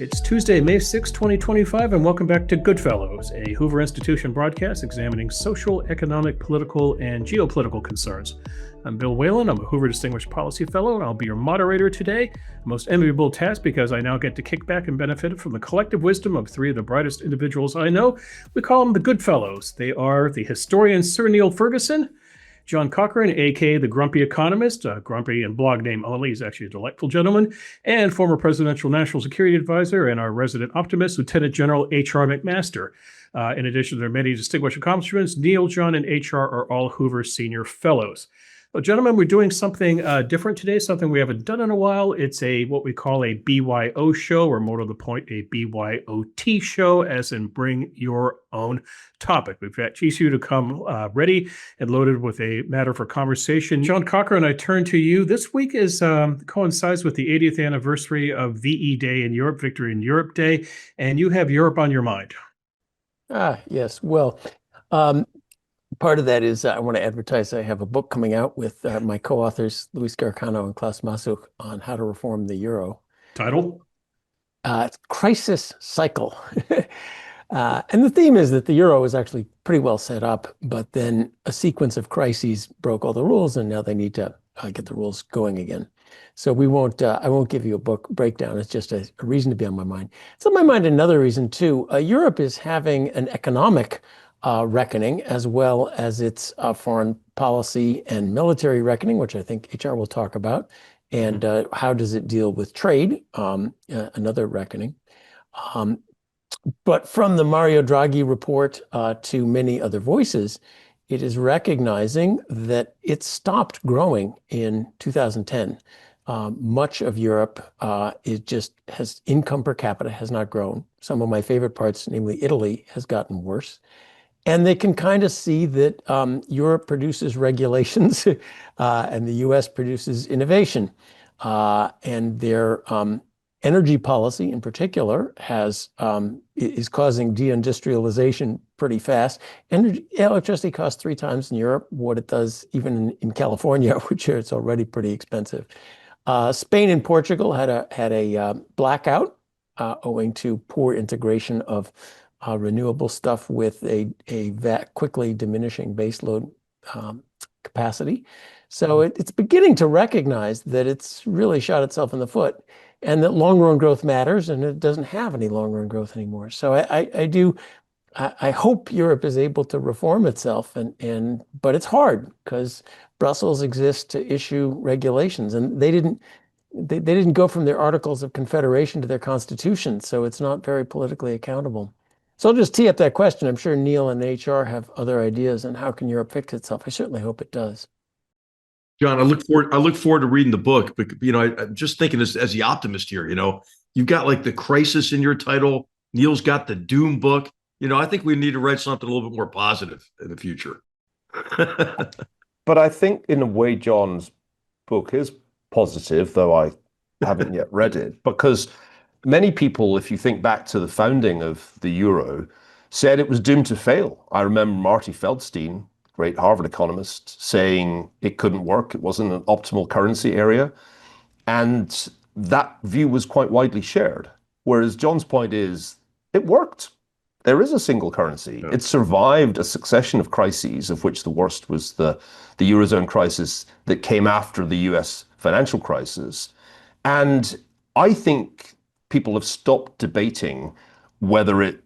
It's Tuesday, May 6, 2025, and welcome back to GoodFellows, a Hoover Institution broadcast examining social, economic, political, and geopolitical concerns. I'm Bill Whalen. I'm a Hoover Distinguished Policy Fellow, and I'll be your moderator today. A most enviable task because I now get to kick back and benefit from the collective wisdom of three of the brightest individuals I know. We call them the GoodFellows. They are the historian Sir Niall Ferguson, John Cochrane, a.k.a. the Grumpy Economist, grumpy in blog name only. He's actually a delightful gentleman, and former presidential national security advisor and our resident optimist, Lieutenant General H.R. McMaster. In addition to their many distinguished accomplishments, Neil, John, and H.R. are all Hoover Senior Fellows. Well, gentlemen, we're doing something different today, something we haven't done in a while. It's what we call a BYO show, or more to the point, a BYOT show, as in bring your own topic. We've got each of you to come ready and loaded with a matter for conversation. John Cochrane, I turn to you. This week coincides with the 80th anniversary of VE Day in Europe, Victory in Europe Day, and you have Europe on your mind. Yes. Well, part of that is I want to advertise I have a book coming out with my co-authors, Luis Garcano and Klaus Masuch, on how to reform the euro. Title? Crisis Cycle. And the theme is that the euro is actually pretty well set up, but then a sequence of crises broke all the rules, and now they need to get the rules going again. So I won't give you a book breakdown. It's just a reason to be on my mind. It's on my mind another reason too. Europe is having an economic reckoning, as well as its foreign policy and military reckoning, which I think HR will talk about, and how does it deal with trade, another reckoning. But from the Mario Draghi report to many other voices, it is recognizing that it stopped growing in 2010. Much of Europe has income per capita has not grown. Some of my favorite parts, namely Italy, has gotten worse. And they can kind of see that Europe produces regulations and the US produces innovation. And their energy policy in particular is causing deindustrialization pretty fast. Electricity costs 3 times in Europe what it does even in California, which it's already pretty expensive. Spain and Portugal had a blackout owing to poor integration of renewable stuff with a quickly diminishing baseload capacity. So it's beginning to recognize that it's really shot itself in the foot, and that long-run growth matters, and it doesn't have any long-run growth anymore. So I hope Europe is able to reform itself, but it's hard because Brussels exists to issue regulations, and they didn't go from their Articles of Confederation to their constitution, so it's not very politically accountable. So I'll just tee up that question. I'm sure Neil and HR have other ideas on how can Europe fix itself. I certainly hope it does. John, I look forward to reading the book, but I'm just thinking as the optimist here, you've got like the crisis in your title. Neil's got the doom book. I think we need to write something a little bit more positive in the future. But I think in a way, John's book is positive, though I haven't yet read it, because many people, if you think back to the founding of the euro, said it was doomed to fail. I remember Marty Feldstein, great Harvard economist, saying it couldn't work. It wasn't an optimal currency area. And that view was quite widely shared. Whereas John's point is, it worked. There is a single currency. Yeah. It survived a succession of crises, of which the worst was the Eurozone crisis that came after the US financial crisis. And I think people have stopped debating whether it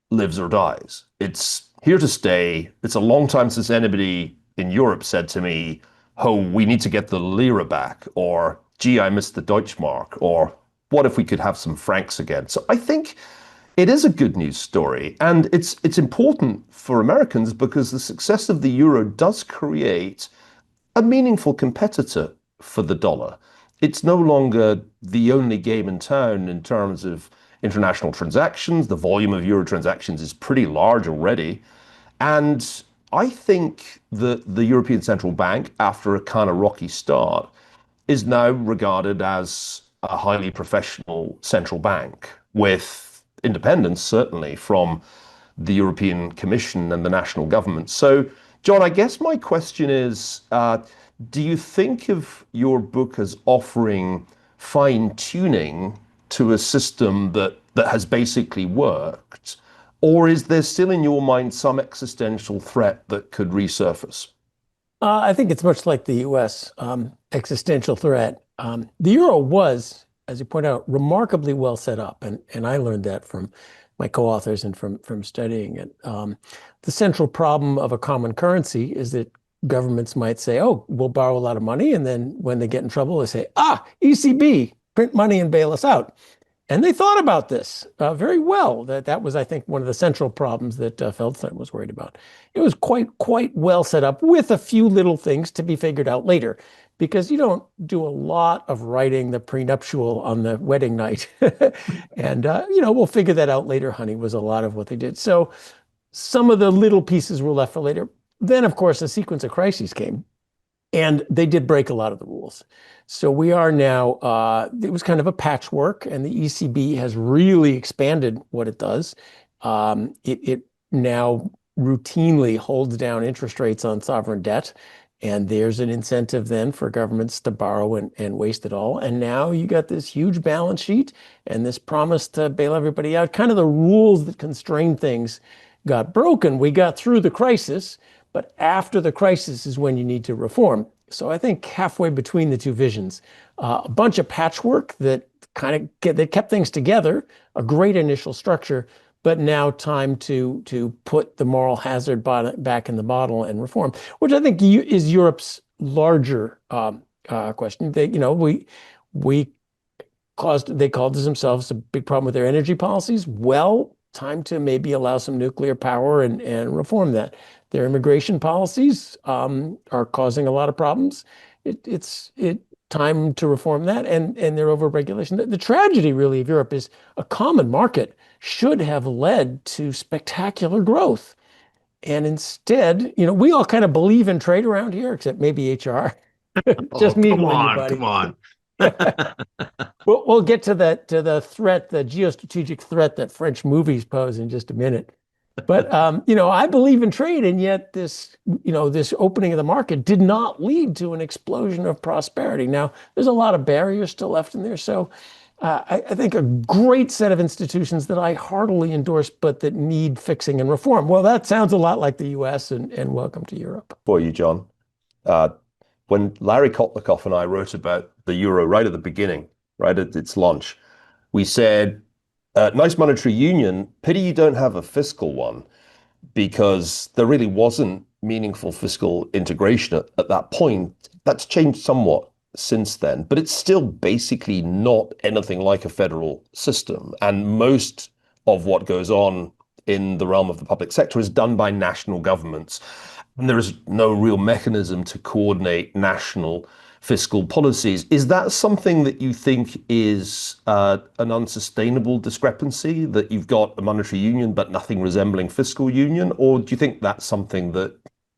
lives or dies. It's here to stay. It's a long time since anybody in Europe said to me, oh, we need to get the lira back, or gee, I missed the Deutschmark, or what if we could have some francs again? So I think it is a good news story, and it's important for Americans because the success of the euro does create a meaningful competitor for the dollar. It's no longer the only game in town in terms of international transactions. The volume of euro transactions is pretty large already. And I think that the European Central Bank, after a kind of rocky start, is now regarded as a highly professional central bank with independence, certainly, from the European Commission and the national government. So, John, I guess my question is, do you think of your book as offering fine-tuning to a system that that has basically worked? Or is there still in your mind some existential threat that could resurface? I think it's much like the US existential threat. The euro was, as you point out, remarkably well set up. And I learned that from my co-authors and from studying it. The central problem of a common currency is that governments might say, oh, we'll borrow a lot of money. And then when they get in trouble, they say, ECB, print money and bail us out. And they thought about this very well. That was, I think, one of the central problems that Feldstein was worried about. It was quite well set up with a few little things to be figured out later, because you don't do a lot of writing the prenuptial on the wedding night. And, we'll figure that out later, honey, was a lot of what they did. So some of the little pieces were left for later. Then, of course, a sequence of crises came, and they did break a lot of the rules. So we are now, it was kind of a patchwork, and the ECB has really expanded what it does. It now routinely holds down interest rates on sovereign debt, and there's an incentive then for governments to borrow and waste it all. And now you got this huge balance sheet and this promise to bail everybody out. Kind of the rules that constrain things got broken. We got through the crisis, but after the crisis is when you need to reform. So I think halfway between the two visions, a bunch of patchwork that that kept things together, a great initial structure, but now time to put the moral hazard back in the bottle and reform, which I think is Europe's larger question. They called themselves a big problem with their energy policies. Well, time to maybe allow some nuclear power and reform that. Their immigration policies are causing a lot of problems. It's time to reform that, and their overregulation. The tragedy, really, of Europe is a common market should have led to spectacular growth. And instead, we all kind of believe in trade around here, except maybe HR. Just me and you, buddy. Come on. We'll get to the threat, the geostrategic threat that French movies pose in just a minute. But I believe in trade, and yet this opening of the market did not lead to an explosion of prosperity. Now, there's a lot of barriers still left in there. So I think a great set of institutions that I heartily endorse, but that need fixing and reform. Well, that sounds a lot like the US, and welcome to Europe. For you, John. When Larry Kotlikoff and I wrote about the euro right at the beginning, right at its launch, we said, nice monetary union, pity you don't have a fiscal one, because there really wasn't meaningful fiscal integration at that point. That's changed somewhat since then, but it's still basically not anything like a federal system. And most of what goes on in the realm of the public sector is done by national governments. And there is no real mechanism to coordinate national fiscal policies. Is that something that you think is an unsustainable discrepancy, that you've got a monetary union but nothing resembling fiscal union? Or do you think that's something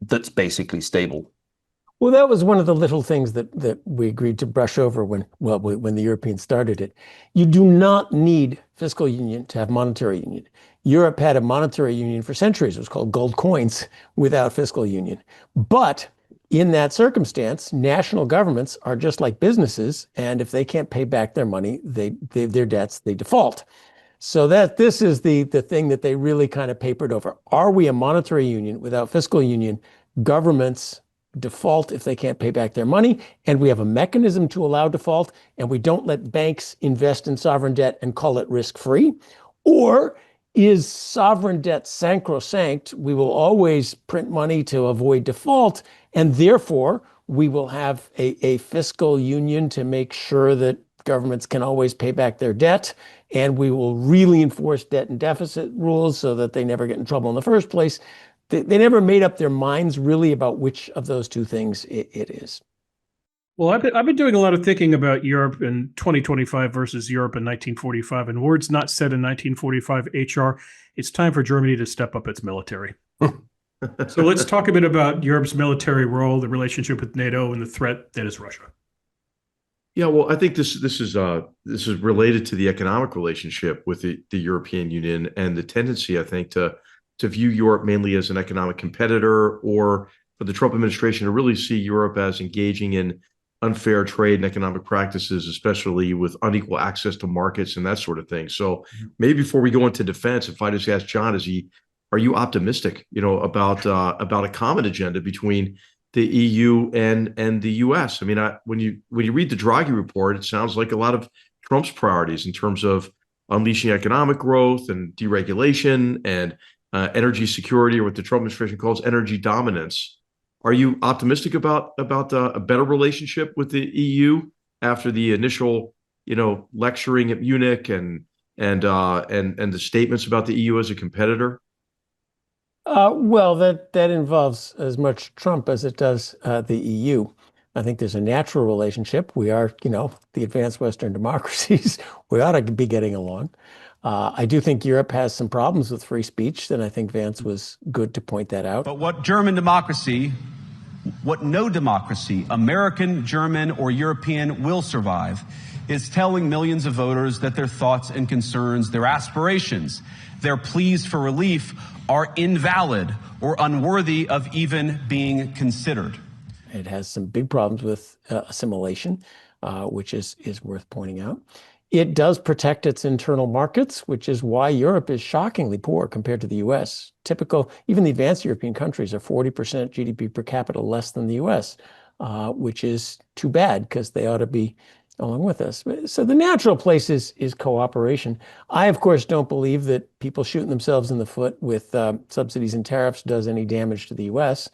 that's basically stable? Well, that was one of the little things that we agreed to brush over when the Europeans started it. You do not need fiscal union to have monetary union. Europe had a monetary union for centuries. It was called gold coins without fiscal union. But in that circumstance, national governments are just like businesses, and if they can't pay back their money, their debts, they default. So this is the thing that they really kind of papered over. Are we a monetary union without fiscal union? Governments default if they can't pay back their money, and we have a mechanism to allow default, and we don't let banks invest in sovereign debt and call it risk-free? Or is sovereign debt sacrosanct? We will always print money to avoid default, and therefore we will have a fiscal union to make sure that governments can always pay back their debt, and we will really enforce debt and deficit rules so that they never get in trouble in the first place. They never made up their minds really about which of those two things it is. Well, I've been doing a lot of thinking about Europe in 2025 versus Europe in 1945. And words not said in 1945 HR, it's time for Germany to step up its military. So let's talk a bit about Europe's military role, the relationship with NATO, and the threat that is Russia. Yeah, well, I think this is related to the economic relationship with the European Union and the tendency, I think, to view Europe mainly as an economic competitor, or for the Trump administration to really see Europe as engaging in unfair trade and economic practices, especially with unequal access to markets and that sort of thing. So maybe before we go into defense, if I just ask John, are you optimistic, about a common agenda between the EU and the US? I mean, when you read the Draghi report, it sounds like a lot of Trump's priorities in terms of unleashing economic growth and deregulation and energy security, or what the Trump administration calls energy dominance. Are you optimistic about a better relationship with the EU after the initial, lecturing at Munich and the statements about the EU as a competitor? Well, that involves as much Trump as it does the EU. I think there's a natural relationship. We are, the advanced Western democracies. We ought to be getting along. I do think Europe has some problems with free speech, and I think Vance was good to point that out. But what no democracy, American, German, or European, will survive is telling millions of voters that their thoughts and concerns, their aspirations, their pleas for relief are invalid or unworthy of even being considered. It has some big problems with assimilation, which is worth pointing out. It does protect its internal markets, which is why Europe is shockingly poor compared to the US. Even the advanced European countries are 40% GDP per capita less than the US, which is too bad because they ought to be along with us. So the natural place is cooperation. I, of course, don't believe that people shooting themselves in the foot with subsidies and tariffs does any damage to the US,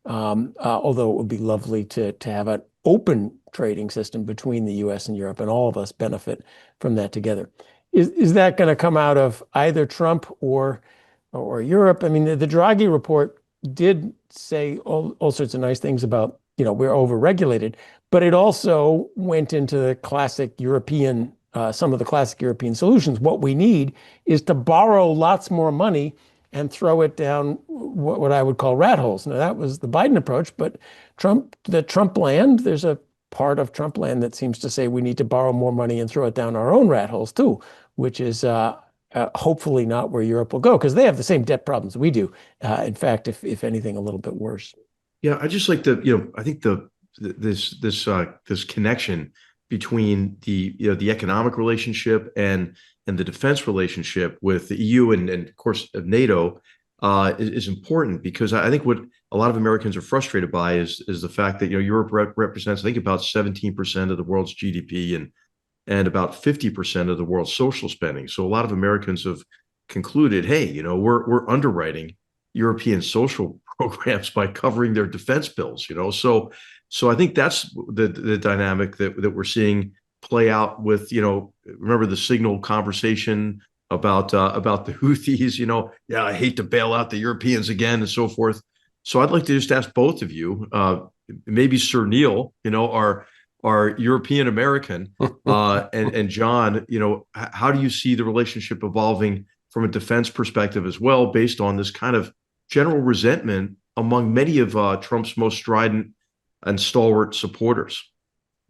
although it would be lovely to have an open trading system between the US and Europe, and all of us benefit from that together. Is that going to come out of either Trump or Europe? I mean, the Draghi report did say all sorts of nice things about, we're overregulated, but it also went into the classic European, some of the classic European solutions. What we need is to borrow lots more money and throw it down what I would call rat holes. Now, that was the Biden approach, but the Trump land, there's a part of Trump land that seems to say we need to borrow more money and throw it down our own rat holes too, which is hopefully not where Europe will go, because they have the same debt problems we do. In fact, if anything, a little bit worse. Yeah, I just like I think this connection between the economic relationship and the defense relationship with the EU and of course NATO is important, because I think what a lot of Americans are frustrated by is the fact that Europe represents, I think, about 17% of the world's GDP and about 50% of the world's social spending. So a lot of Americans have concluded, hey, we're underwriting European social programs by covering their defense bills. So I think that's the dynamic that we're seeing play out with, remember the Signal conversation about the Houthis, I hate to bail out the Europeans again and so forth. So I'd like to just ask both of you, maybe Sir Neil, our European American, and John, how do you see the relationship evolving from a defense perspective as well, based on this kind of general resentment among many of Trump's most strident and stalwart supporters?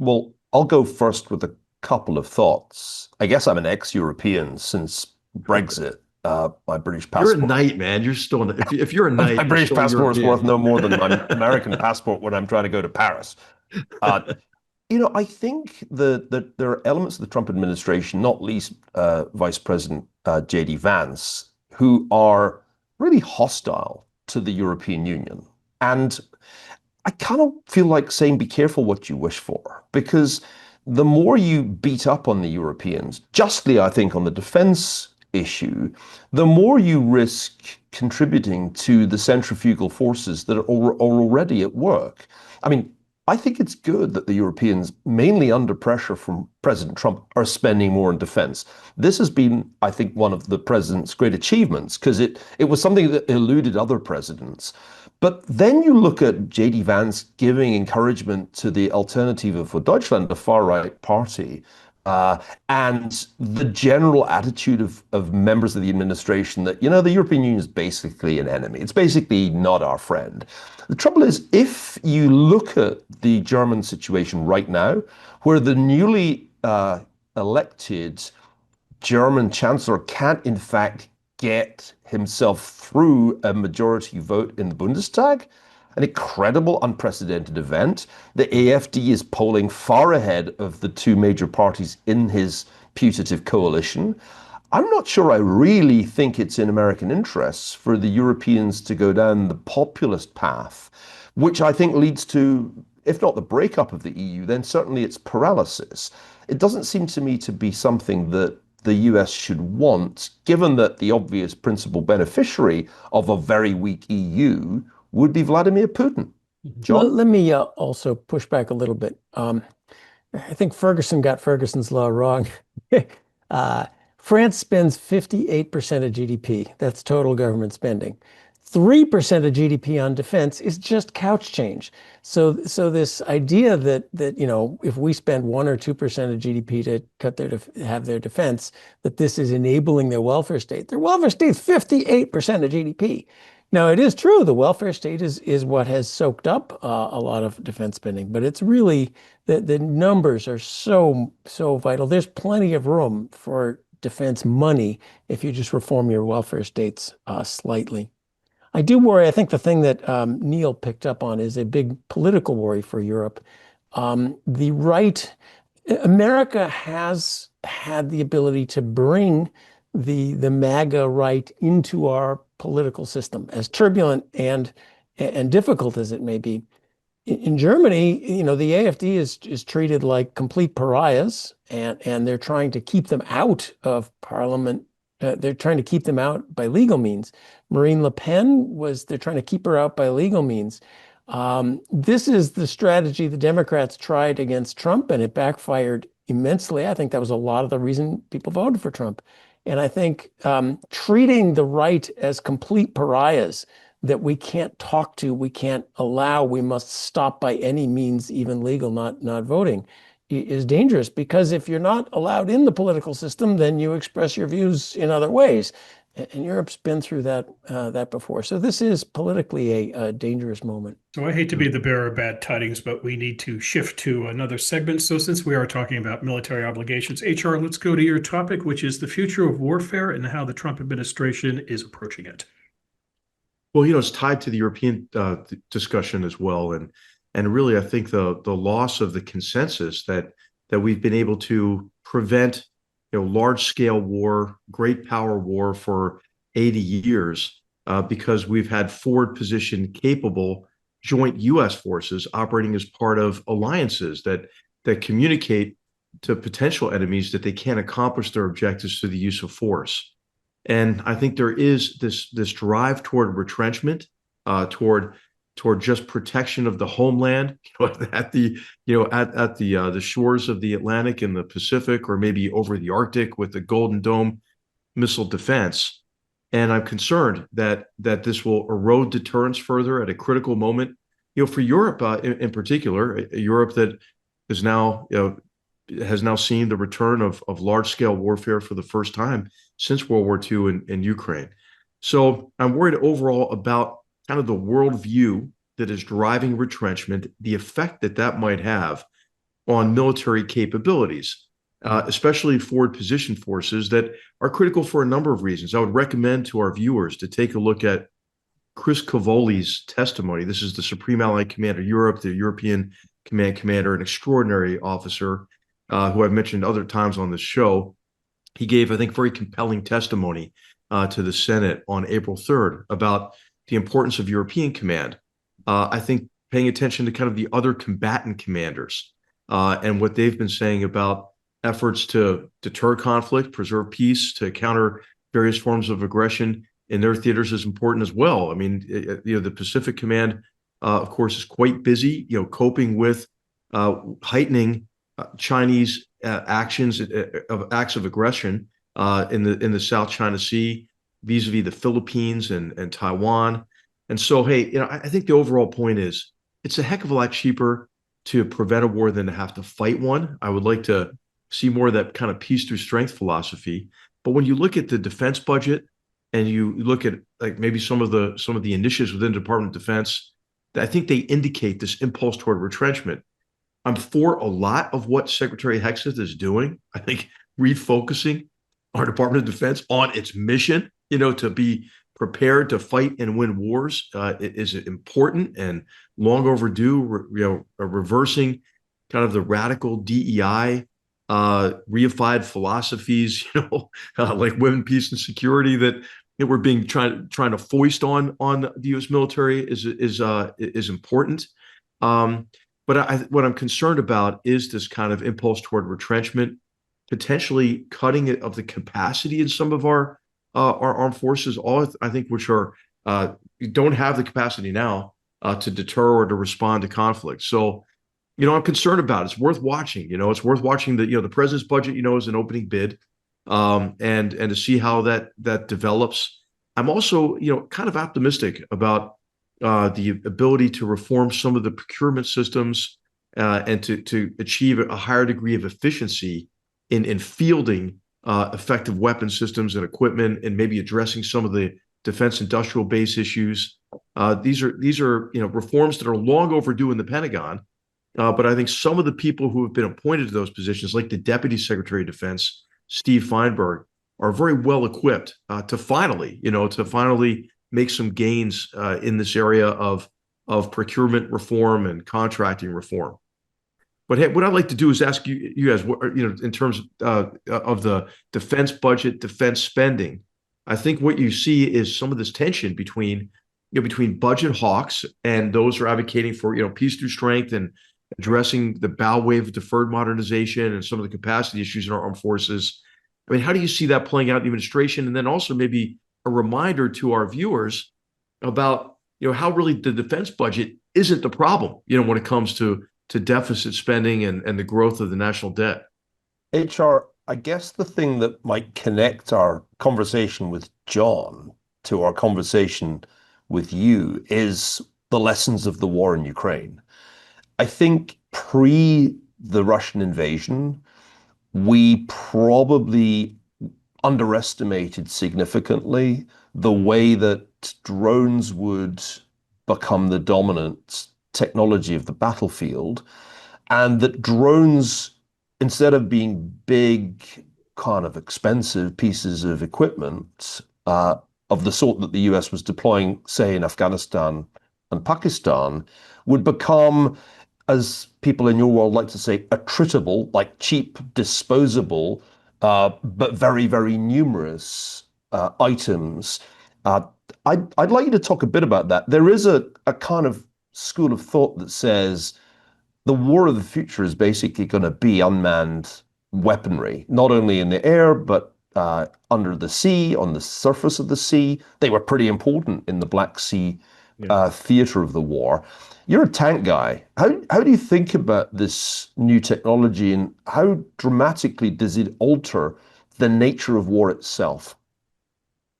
Well, I'll go first with a couple of thoughts. I guess I'm an ex-European since Brexit. My British passport. You're a knight, man. You're still if you're a knight. My British passport is European. worth no more than my American passport when I'm trying to go to Paris. I think that there are elements of the Trump administration, not least Vice President J.D. Vance, who are really hostile to the European Union. And I kind of feel like saying, be careful what you wish for, because the more you beat up on the Europeans, justly, I think, on the defense issue, the more you risk contributing to the centrifugal forces that are already at work. I mean, I think it's good that the Europeans, mainly under pressure from President Trump, are spending more in defense. This has been, I think, one of the president's great achievements, because it was something that eluded other presidents. But then you look at J.D. Vance giving encouragement to the Alternative for Deutschland, the far-right party, and the general attitude of members of the administration that, the European Union is basically an enemy. It's basically not our friend. The trouble is, if you look at the German situation right now, where the newly elected German chancellor can't, in fact, get himself through a majority vote in the Bundestag, an incredible, unprecedented event. The AFD is polling far ahead of the two major parties in his putative coalition. I'm not sure I really think it's in American interests for the Europeans to go down the populist path, which I think leads to, if not the breakup of the EU, then certainly its paralysis. It doesn't seem to me to be something that the US should want, given that the obvious principal beneficiary of a very weak EU would be Vladimir Putin. John? Let me also push back a little bit. I think Ferguson got Ferguson's law wrong. France spends 58% of GDP. That's total government spending. 3% of GDP on defense is just couch change. So this idea that if we spend 1 or 2% of GDP to have their defense, that this is enabling their welfare state. Their welfare state is 58% of GDP. Now, it is true the welfare state is what has soaked up a lot of defense spending, but it's really the numbers are so vital. There's plenty of room for defense money if you just reform your welfare states slightly. I do worry. I think the thing that Niall picked up on is a big political worry for Europe. The right, America has had the ability to bring the MAGA right into our political system, as turbulent and difficult as it may be. In Germany, the AfD is treated like complete pariahs, and they're trying to keep them out of parliament. They're trying to keep them out by legal means. Marine Le Pen they're trying to keep her out by legal means. This is the strategy the Democrats tried against Trump, and it backfired immensely. I think that was a lot of the reason people voted for Trump. And I think treating the right as complete pariahs that we can't talk to, we can't allow, we must stop by any means, even legal, not voting, is dangerous, because if you're not allowed in the political system, then you express your views in other ways. And Europe's been through that before. So this is politically a dangerous moment. So I hate to be the bearer of bad tidings, but we need to shift to another segment. So since we are talking about military obligations, HR, let's go to your topic, which is the future of warfare and how the Trump administration is approaching it. Well, it's tied to the European discussion as well, and really, I think the loss of the consensus that we've been able to prevent, large-scale war, great power war for 80 years, because we've had forward position capable joint U.S. forces operating as part of alliances that communicate to potential enemies that they can't accomplish their objectives through the use of force. And I think there is this drive toward retrenchment, toward just protection of the homeland, at the shores of the Atlantic and the Pacific, or maybe over the Arctic with the Golden Dome missile defense. And I'm concerned that this will erode deterrence further at a critical moment, for Europe in particular, Europe that is now has now seen the return of large-scale warfare for the first time since World War II in Ukraine. So I'm worried overall about kind of the worldview that is driving retrenchment, the effect that might have on military capabilities, especially forward position forces that are critical for a number of reasons. I would recommend to our viewers to take a look at Chris Cavoli's testimony. This is the Supreme Allied Commander Europe, the European Command Commander, an extraordinary officer who I've mentioned other times on this show. He gave, I think, very compelling testimony to the Senate on April 3rd about the importance of European command. I think paying attention to kind of the other combatant commanders and what they've been saying about efforts to deter conflict, preserve peace, to counter various forms of aggression in their theaters is important as well. I mean, the Pacific Command, of course, is quite busy, coping with heightening Chinese acts of aggression in the South China Sea, vis-a-vis the Philippines and Taiwan. And so, hey, I think the overall point is it's a heck of a lot cheaper to prevent a war than to have to fight one. I would like to see more of that kind of peace through strength philosophy. But when you look at the defense budget and you look at like maybe some of the initiatives within the Department of Defense, I think they indicate this impulse toward retrenchment. I'm for a lot of what Secretary Hexeth is doing. I think refocusing our Department of Defense on its mission, to be prepared to fight and win wars is important and long overdue. Reversing kind of the radical DEI reified philosophies, like women, peace, and security that we're being trying to foist on the U.S. military is important. But what I'm concerned about is this kind of impulse toward retrenchment, potentially cutting of the capacity in some of our armed forces, all I think which are don't have the capacity now to deter or to respond to conflict. So, I'm concerned about it. It's worth watching. It's worth watching the president's budget. Is an opening bid, and to see how that develops. I'm also kind of optimistic about the ability to reform some of the procurement systems and to achieve a higher degree of efficiency in fielding effective weapon systems and equipment, and maybe addressing some of the defense industrial base issues. These are reforms that are long overdue in the Pentagon. But I think some of the people who have been appointed to those positions, like the Deputy Secretary of Defense, Steve Feinberg, are very well equipped to finally make some gains in this area of procurement reform and contracting reform. But hey, what I'd like to do is ask you guys, in terms of the defense budget, defense spending. I think what you see is some of this tension between budget hawks and those who are advocating for peace through strength and addressing the bow wave of deferred modernization and some of the capacity issues in our armed forces. I mean, how do you see that playing out in the administration? And then also maybe a reminder to our viewers about, how really the defense budget isn't the problem, when it comes to deficit spending and the growth of the national debt. HR, I guess the thing that might connect our conversation with John to our conversation with you is the lessons of the war in Ukraine. I think pre the Russian invasion, we probably underestimated significantly the way that drones would become the dominant technology of the battlefield, and that drones, instead of being big, kind of expensive pieces of equipment of the sort that the US was deploying, say, in Afghanistan and Pakistan, would become, as people in your world like to say, attritable, like cheap, disposable, but very, very numerous items. I'd like you to talk a bit about that. There is a kind of school of thought that says the war of the future is basically going to be unmanned weaponry, not only in the air, but under the sea, on the surface of the sea. They were pretty important in the Black Sea theater of the war. You're a tank guy. How do you think about this new technology, and how dramatically does it alter the nature of war itself?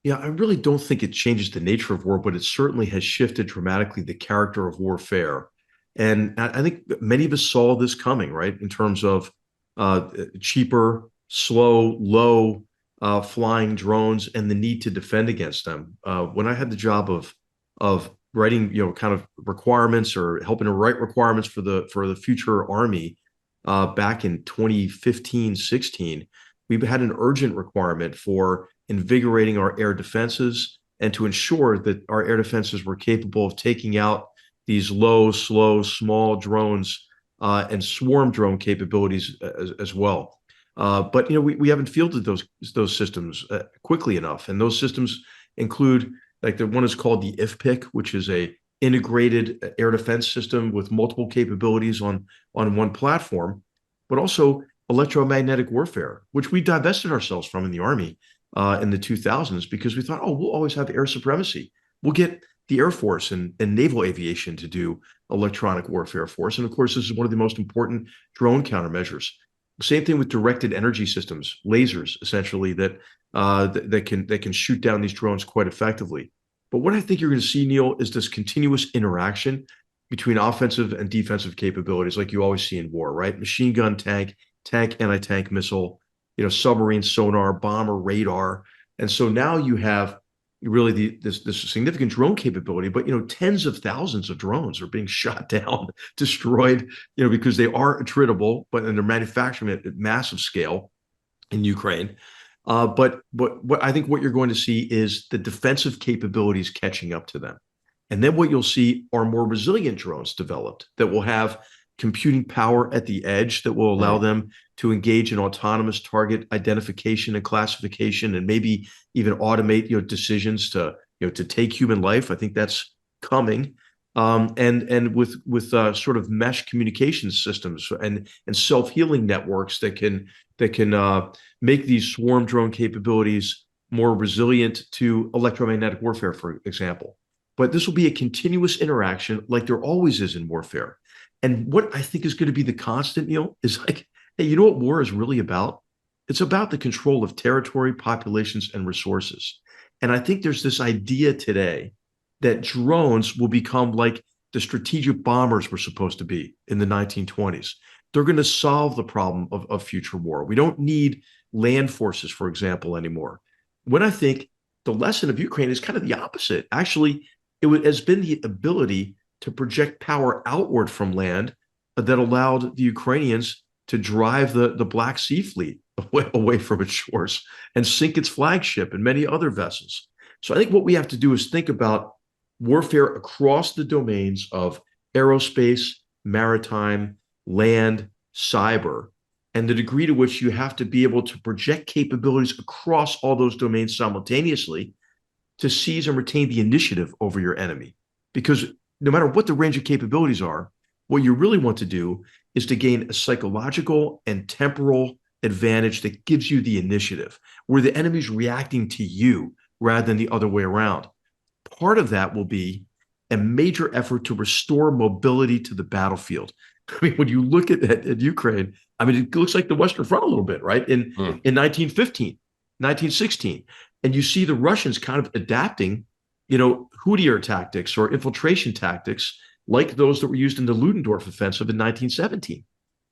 Yeah, I really don't think it changes the nature of war, but it certainly has shifted dramatically the character of warfare. And I think many of us saw this coming, right? In terms of cheaper, slow, low flying drones and the need to defend against them. When I had the job of writing, kind of requirements or helping to write requirements for the future Army back in 2015-16, we had an urgent requirement for invigorating our air defenses and to ensure that our air defenses were capable of taking out these low, slow, small drones and swarm drone capabilities as well. But we haven't fielded those systems quickly enough, and those systems include, like, the one is called the IFPC, which is a integrated air defense system with multiple capabilities on one platform, but also electromagnetic warfare, which we divested ourselves from in the Army in the 2000s because we thought, we'll always have air supremacy. We'll get the Air Force and naval aviation to do electronic warfare for us. And of course, this is one of the most important drone countermeasures. Same thing with directed energy systems, lasers, essentially, that can shoot down these drones quite effectively. But what I think you're going to see, Neil, is this continuous interaction between offensive and defensive capabilities, like you always see in war, right? Machine gun, tank, anti-tank missile, submarine, sonar, bomber, radar. And so now you have really this significant drone capability, but tens of thousands of drones are being shot down, destroyed, because they are attritable, but they're manufacturing at massive scale in Ukraine. But what I think what you're going to see is the defensive capabilities catching up to them. And then what you'll see are more resilient drones developed that will have computing power at the edge that will allow them to engage in autonomous target identification and classification, and maybe even automate, decisions to, to take human life. I think that's coming. And with sort of mesh communication systems and self-healing networks that can make these swarm drone capabilities more resilient to electromagnetic warfare, for example. But this will be a continuous interaction like there always is in warfare. And what I think is going to be the constant, Neil, is like, hey, you know what war is really about? It's about the control of territory, populations, and resources. And I think there's this idea today that drones will become like the strategic bombers were supposed to be in the 1920s. They're going to solve the problem of future war. We don't need land forces, for example, anymore. When I think the lesson of Ukraine is kind of the opposite. Actually, has been the ability to project power outward from land that allowed the Ukrainians to drive the Black Sea fleet away from its shores and sink its flagship and many other vessels. So I think what we have to do is think about warfare across the domains of aerospace, maritime, land, cyber, and the degree to which you have to be able to project capabilities across all those domains simultaneously to seize and retain the initiative over your enemy. Because no matter what the range of capabilities are, what you really want to do is to gain a psychological and temporal advantage that gives you the initiative, where the enemy's reacting to you rather than the other way around. Part of that will be a major effort to restore mobility to the battlefield. I mean, when you look at Ukraine, I mean, it looks like the Western Front a little bit, right? In 1915, 1916. And you see the Russians kind of adapting, Houtier tactics or infiltration tactics like those that were used in the Ludendorff offensive in 1917.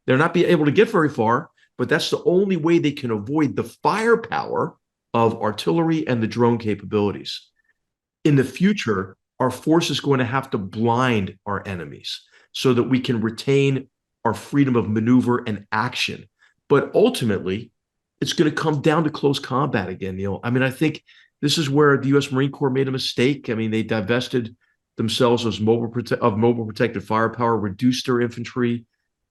They're not being able to get very far, but that's the only way they can avoid the firepower of artillery and the drone capabilities. In the future, our force is going to have to blind our enemies so that we can retain our freedom of maneuver and action. But ultimately, it's going to come down to close combat again, Neil. I mean, I think this is where the U.S. Marine Corps made a mistake. I mean, they divested themselves of mobile protected firepower, reduced their infantry.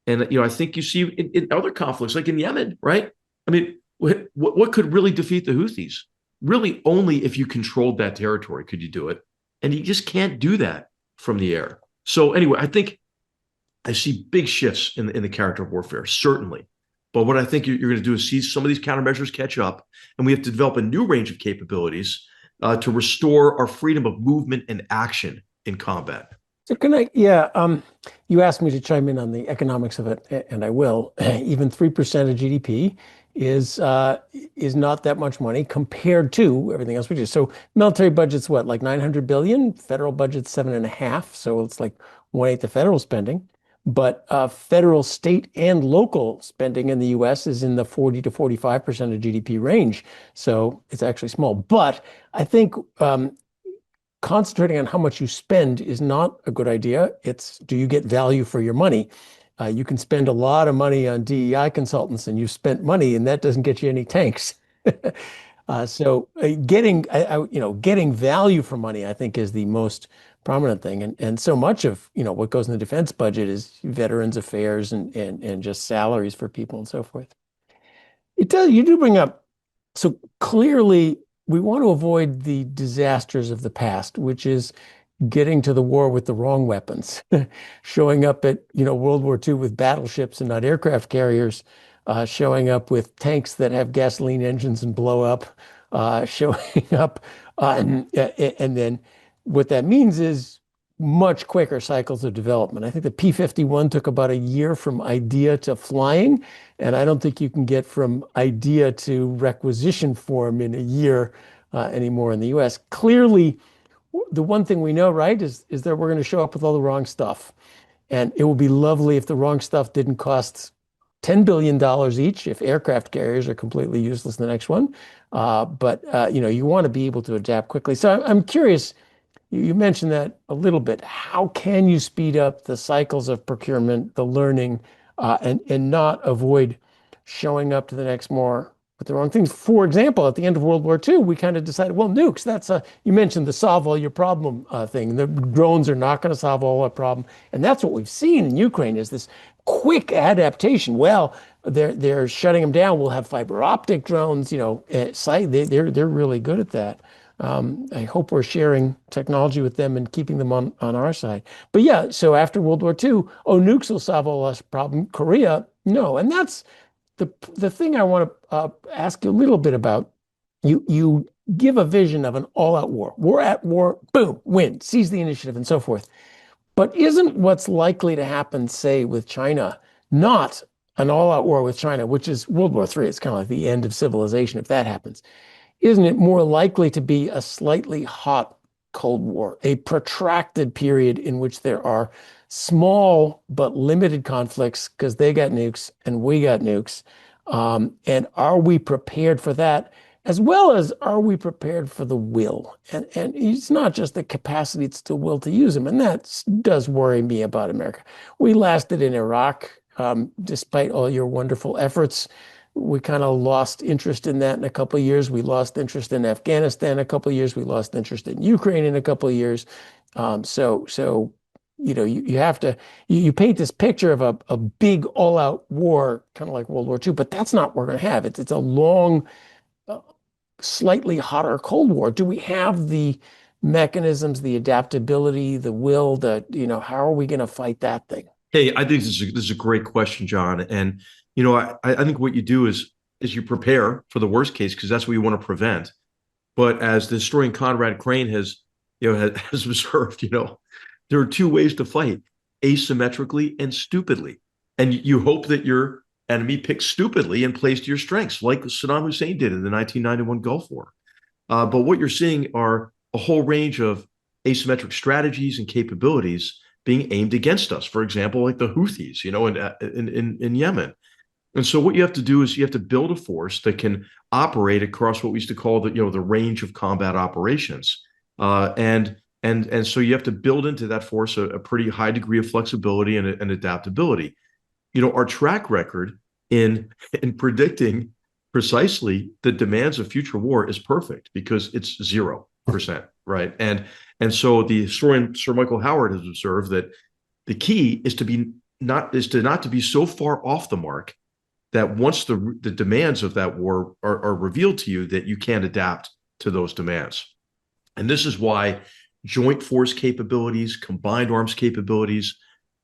And, I think you see in other conflicts, like in Yemen, right? I mean, what could really defeat the Houthis? Really, only if you controlled that territory could you do it. And you just can't do that from the air. So anyway, I think I see big shifts in the character of warfare, certainly. But what I think you're going to do is see some of these countermeasures catch up, and we have to develop a new range of capabilities to restore our freedom of movement and action in combat. So you asked me to chime in on the economics of it, and I will. Even 3% of GDP is not that much money compared to everything else we do. So military budget's what, like 900 billion? Federal budget's 7.5, so it's like 1/8 the federal spending. But federal, state, and local spending in the U.S. is in the 40 to 45% of GDP range. So it's actually small. But I think concentrating on how much you spend is not a good idea. It's, do you get value for your money? You can spend a lot of money on DEI consultants and you've spent money and that doesn't get you any tanks. So getting value for money, I think, is the most prominent thing. And so much of, what goes in the defense budget is veterans affairs and just salaries for people and so forth. You do bring up, so clearly we want to avoid the disasters of the past, which is getting to the war with the wrong weapons, showing up at, World War II with battleships and not aircraft carriers, showing up with tanks that have gasoline engines and blow up, showing up, and then what that means is much quicker cycles of development. I think the P-51 took about a year from idea to flying, and I don't think you can get from idea to requisition form in a year anymore in the U.S. Clearly, the one thing we know, right, is that we're going to show up with all the wrong stuff. And it would be lovely if the wrong stuff didn't cost $10 billion each, if aircraft carriers are completely useless in the next one. But you want to be able to adapt quickly. So I'm curious, you mentioned that a little bit. How can you speed up the cycles of procurement, the learning, and not avoid showing up to the next but the wrong things. For example, at the end of World War II, we kind of decided, well, nukes, you mentioned the solve all your problem thing. The drones are not going to solve all our problem. And that's what we've seen in Ukraine is this quick adaptation. Well, they're shutting them down. We'll have fiber optic drones, they're really good at that. I hope we're sharing technology with them and keeping them on our side. But yeah, so after World War II, nukes will solve all our problem. Korea, no. And that's the thing I want to ask you a little bit about. You give a vision of an all-out war. We're at war, boom, win, seize the initiative, and so forth. But isn't what's likely to happen, say, with China, not an all-out war with China, which is World War III? It's kind of like the end of civilization if that happens. Isn't it more likely to be a slightly hot Cold War, a protracted period in which there are small but limited conflicts because they got nukes and we got nukes? And are we prepared for that? As well as are we prepared for the will? And it's not just the capacity, it's the will to use them. And that does worry me about America. We lasted in Iraq, despite all your wonderful efforts. We kind of lost interest in that in a couple of years. We lost interest in Afghanistan a couple of years. We lost interest in Ukraine in a couple of years. You have to, you paint this picture of a big all-out war, kind of like World War II, but that's not what we're going to have. It's a long, slightly hotter Cold War. Do we have the mechanisms, the adaptability, the will, how are we going to fight that thing? Hey, I think this is a great question, John. And I think what you do is you prepare for the worst case because that's what you want to prevent. But as the historian Conrad Crane has observed, there are two ways to fight: asymmetrically and stupidly. And you hope that your enemy picks stupidly and plays to your strengths, like Saddam Hussein did in the 1991 Gulf War. But what you're seeing are a whole range of asymmetric strategies and capabilities being aimed against us. For example, like the Houthis, in Yemen. And so what you have to do is you have to build a force that can operate across what we used to call the range of combat operations. And so you have to build into that force a pretty high degree of flexibility and adaptability. Our track record in predicting precisely the demands of future war is perfect because it's 0%, right? And so the historian Sir Michael Howard has observed that the key is to not to be so far off the mark that once the demands of that war are revealed to you, that you can't adapt to those demands. And this is why joint force capabilities, combined arms capabilities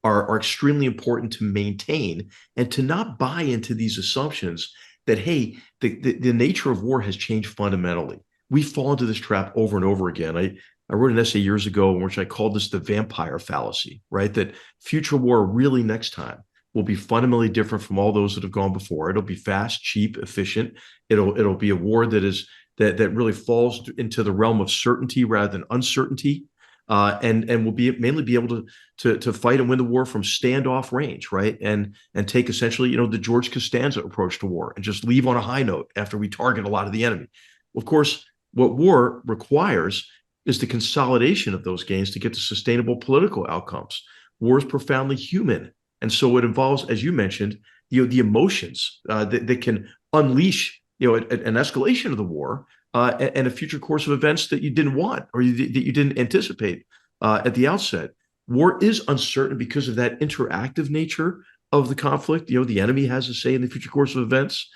are extremely important to maintain, and to not buy into these assumptions that, hey, the nature of war has changed fundamentally. We fall into this trap over and over again. I wrote an essay years ago in which I called this the Vampire Fallacy, right? That future war really next time will be fundamentally different from all those that have gone before. It'll be fast, cheap, efficient. It'll be a war that really falls into the realm of certainty rather than uncertainty, and will mainly be able to fight and win the war from standoff range, right? And take essentially the George Costanza approach to war and just leave on a high note after we target a lot of the enemy. Well, of course, what war requires is the consolidation of those gains to get to sustainable political outcomes. War is profoundly human. And so it involves, as you mentioned, the emotions that can unleash, an escalation of the war and a future course of events that you didn't want or that you didn't anticipate at the outset. War is uncertain because of that interactive nature of the conflict. The enemy has a say in the future course of events.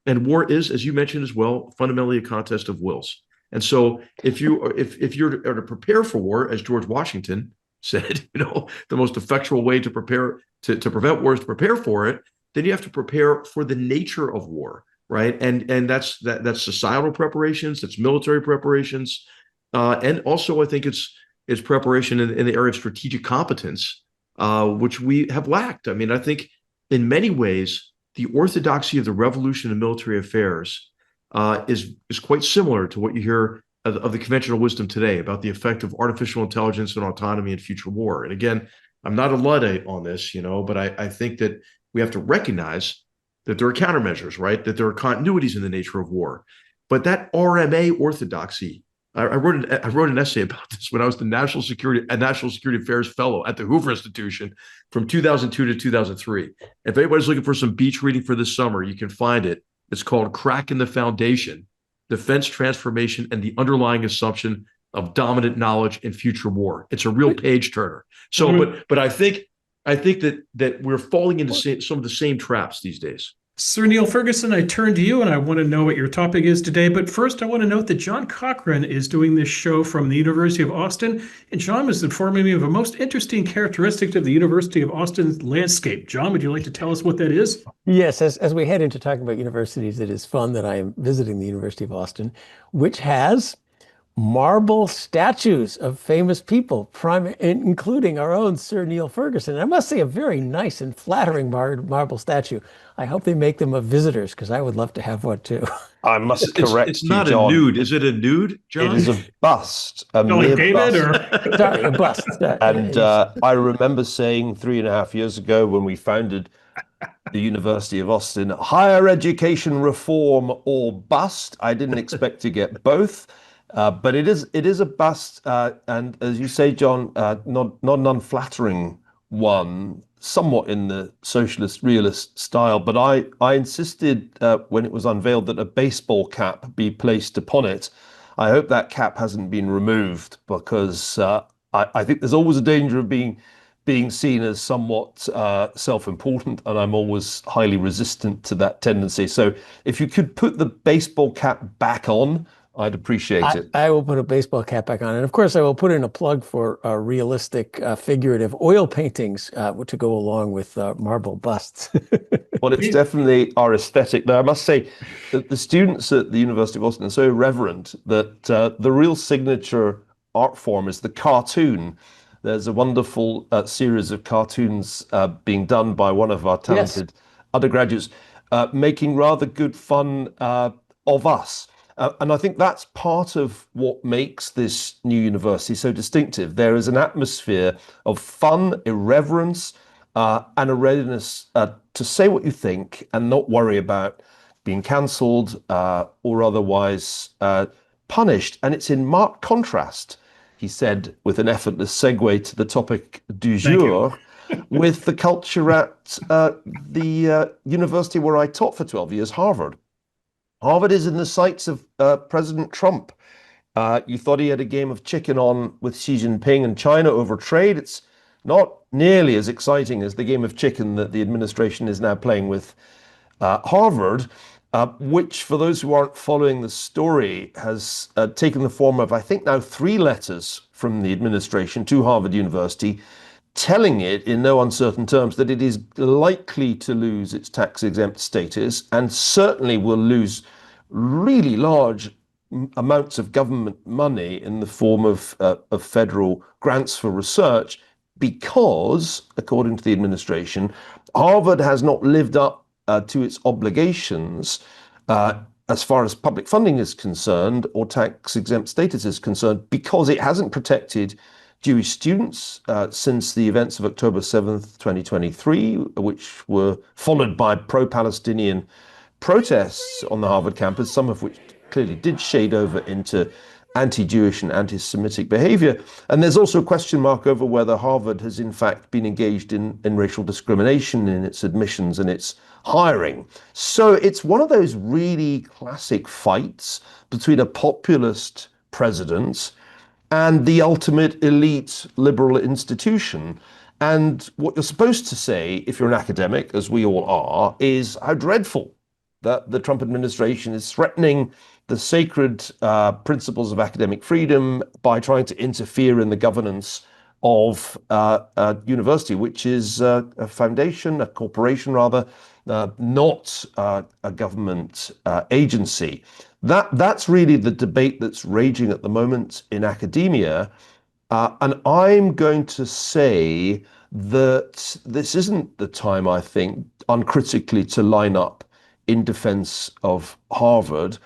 And war is, as you mentioned as well, fundamentally a contest of wills. And so if you're to prepare for war, as George Washington said, the most effectual way to prepare to prevent war is to prepare for it, then you have to prepare for the nature of war, right? And that's societal preparations, that's military preparations, and also I think it's preparation in the area of strategic competence, which we have lacked. I mean, I think in many ways the orthodoxy of the revolution in military affairs is quite similar to what you hear of the conventional wisdom today about the effect of artificial intelligence and autonomy in future war. And again, I'm not a Luddite on this, but I think that we have to recognize that there are countermeasures, right? That there are continuities in the nature of war. But that RMA orthodoxy, I wrote an essay about this when I was the National Security Affairs Fellow at the Hoover Institution from 2002 to 2003. If anybody's looking for some beach reading for this summer, you can find it It's called Cracking the Foundation, Defense Transformation and the Underlying Assumption of Dominant Knowledge in Future War. It's a real page turner. So, but I think that we're falling into some of the same traps these days. Sir Neil Ferguson, I turn to you and I want to know what your topic is today. But first, I want to note that John Cochran is doing this show from the University of Austin. And John was informing me of a most interesting characteristic of the University of Austin's landscape. John, would you like to tell us what that is? Yes, as we head into talking about universities, it is fun that I am visiting the University of Austin, which has marble statues of famous people, including our own Sir Neil Ferguson. I must say, a very nice and flattering marble statue. I hope they make them of visitors, because I would love to have one too. I must correct it's you, not John. a nude. Is it a nude, John? It is a bust. A Like mere David, bust. or Sorry, a bust. And I remember saying 3.5 years ago when we founded the University of Austin, higher education reform or bust. I didn't expect to get both. But it is a bust, and as you say, John, not an unflattering one, somewhat in the socialist realist style. But I insisted when it was unveiled that a baseball cap be placed upon it. I hope that cap hasn't been removed, because I think there's always a danger of being seen as somewhat self-important, and I'm always highly resistant to that tendency. So if you could put the baseball cap back on, I'd appreciate it. I will put a baseball cap back on. And of course, I will put in a plug for realistic, figurative oil paintings to go along with marble busts. Well, it's definitely our aesthetic. Now, I must say that the students at the University of Austin are so irreverent that the real signature art form is the cartoon. There's a wonderful series of cartoons being done by one of our talented undergraduates, making rather good fun of us. And I think that's part of what makes this new university so distinctive. There is an atmosphere of fun, irreverence, and a readiness to say what you think and not worry about being cancelled or otherwise punished. And it's in marked contrast, he said, with an effortless segue to the topic du jour, with the culture at the university where I taught for 12 years, Harvard. Harvard is in the sights of President Trump. You thought he had a game of chicken on with Xi Jinping and China over trade. It's not nearly as exciting as the game of chicken that the administration is now playing with Harvard, which, for those who aren't following the story, has taken the form of, I think now, 3 letters from the administration to Harvard University, telling it in no uncertain terms that it is likely to lose its tax-exempt status and certainly will lose really large amounts of government money in the form of federal grants for research, because, according to the administration, Harvard has not lived up to its obligations as far as public funding is concerned or tax-exempt status is concerned, because it hasn't protected Jewish students since the events of October 7th, 2023, which were followed by pro-Palestinian protests on the Harvard campus, some of which clearly did shade over into anti-Jewish and anti-Semitic behavior. And there's also a question mark over whether Harvard has in fact been engaged in racial discrimination in its admissions and its hiring. So it's one of those really classic fights between a populist president and the ultimate elite liberal institution. And what you're supposed to say, if you're an academic, as we all are, is how dreadful that the Trump administration is threatening the sacred principles of academic freedom by trying to interfere in the governance of a university, which is a foundation, a corporation rather, not a government agency. That's really the debate that's raging at the moment in academia. And I'm going to say that this isn't the time, I think, uncritically to line up in defense of Harvard.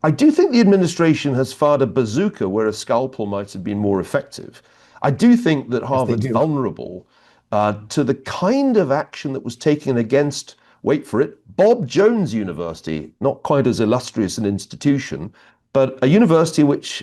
I do think the administration has fired a bazooka where a scalpel might have been more effective. I do think that Harvard's vulnerable to the kind of action that was taken against, wait for it, Bob Jones University, not quite as illustrious an institution, but a university which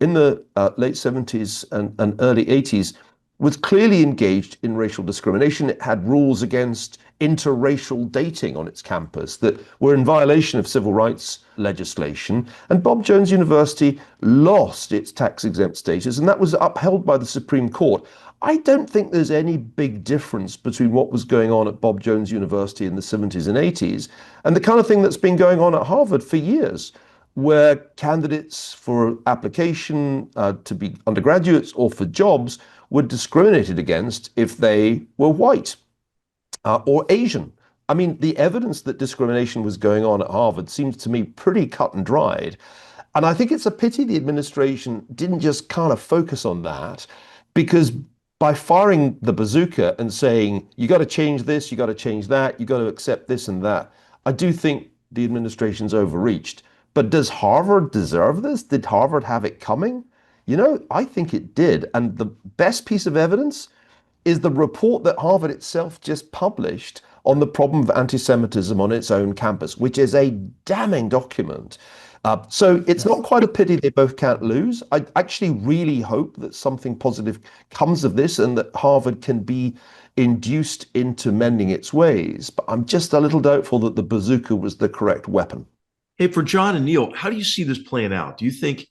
in the late 70s and early 80s was clearly engaged in racial discrimination. It had rules against interracial dating on its campus that were in violation of civil rights legislation. And Bob Jones University lost its tax-exempt status, and that was upheld by the Supreme Court. I don't think there's any big difference between what was going on at Bob Jones University in the 70s and 80s and the kind of thing that's been going on at Harvard for years, where candidates for application to be undergraduates or for jobs were discriminated against if they were white or Asian. I mean, the evidence that discrimination was going on at Harvard seems to me pretty cut and dried. And I think it's a pity the administration didn't just kind of focus on that, because by firing the bazooka and saying, you got to change this, you got to change that, you got to accept this and that, I do think the administration's overreached. But does Harvard deserve this? Did Harvard have it coming? You know, I think it did. And the best piece of evidence is the report that Harvard itself just published on the problem of anti-Semitism on its own campus, which is a damning document. So it's not quite a pity they both can't lose. I actually really hope that something positive comes of this and that Harvard can be induced into mending its ways. But I'm just a little doubtful that the bazooka was the correct weapon. Hey, for John and Neil, how do you see this playing out? Do you think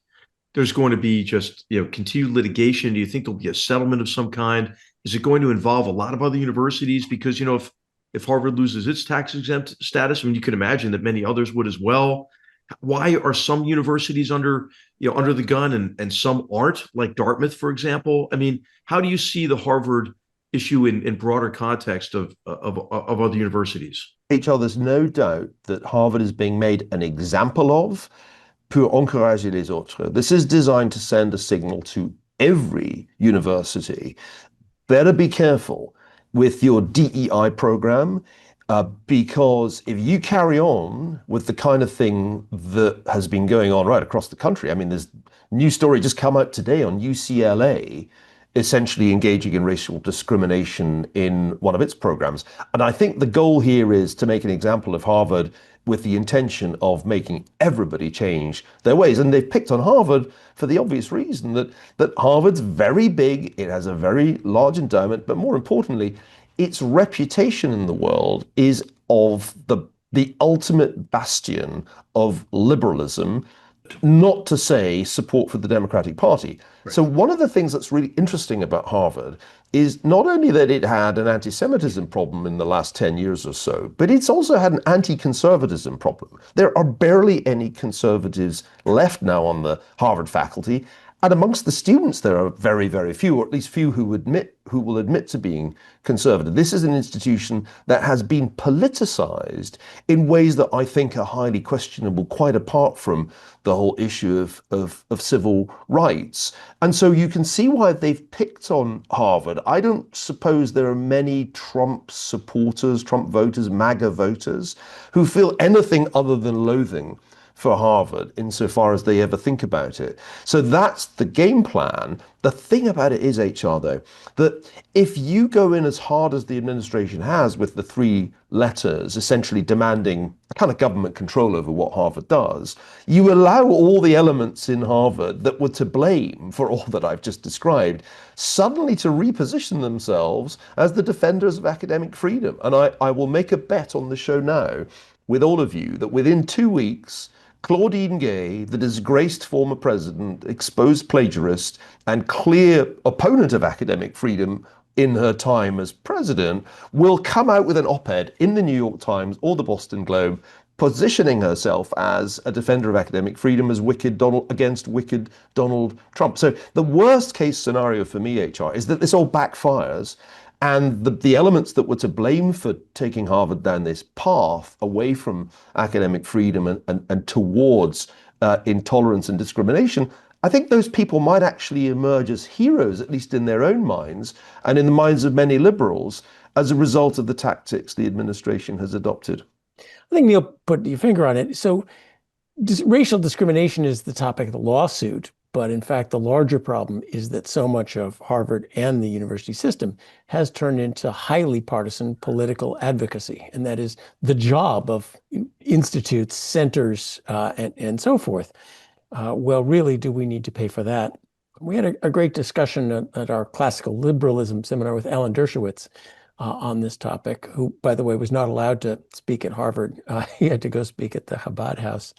there's going to be just, continued litigation? Do you think there'll be a settlement of some kind? Is it going to involve a lot of other universities? Because, if Harvard loses its tax-exempt status, I mean, you can imagine that many others would as well. Why are some universities under the gun and some aren't, like Dartmouth, for example? I mean, how do you see the Harvard issue in broader context of other universities? HR, there's no doubt that Harvard is being made an example of pour encourager les autres. This is designed to send a signal to every university. Better be careful with your DEI program, because if you carry on with the kind of thing that has been going on right across the country, I mean, there's a new story just come out today on UCLA essentially engaging in racial discrimination in one of its programs. And I think the goal here is to make an example of Harvard with the intention of making everybody change their ways. And they've picked on Harvard for the obvious reason that Harvard's very big, it has a very large endowment, but more importantly, its reputation in the world is of the ultimate bastion of liberalism, not to say support for the Democratic Party. Right. So one of the things that's really interesting about Harvard is not only that it had an anti-Semitism problem in the last 10 years or so, but it's also had an anti-conservatism problem. There are barely any conservatives left now on the Harvard faculty. And amongst the students, there are very, very few, or at least few who will admit to being conservative. This is an institution that has been politicized in ways that I think are highly questionable, quite apart from the whole issue of civil rights. And so you can see why they've picked on Harvard. I don't suppose there are many Trump supporters, Trump voters, MAGA voters, who feel anything other than loathing for Harvard insofar as they ever think about it. So that's the game plan. The thing about it is, HR, though, that if you go in as hard as the administration has with the 3 letters essentially demanding a kind of government control over what Harvard does, you allow all the elements in Harvard that were to blame for all that I've just described suddenly to reposition themselves as the defenders of academic freedom. And I will make a bet on the show now with all of you that within 2 weeks, Claudine Gay, the disgraced former president, exposed plagiarist, and clear opponent of academic freedom in her time as president, will come out with an op-ed in the New York Times or the Boston Globe, positioning herself as a defender of academic freedom against wicked Donald Trump. So the worst case scenario for me, HR, is that this all backfires. And the elements that were to blame for taking Harvard down this path away from academic freedom and towards intolerance and discrimination, I think those people might actually emerge as heroes, at least in their own minds, and in the minds of many liberals, as a result of the tactics the administration has adopted. I think Neil put your finger on it. So racial discrimination is the topic of the lawsuit. But in fact, the larger problem is that so much of Harvard and the university system has turned into highly partisan political advocacy. And that is the job of institutes, centers, and so forth. Well, really, do we need to pay for that? We had a great discussion at our classical liberalism seminar with Alan Dershowitz, on this topic, who, by the way, was not allowed to speak at Harvard. He had to go speak at the Chabad House.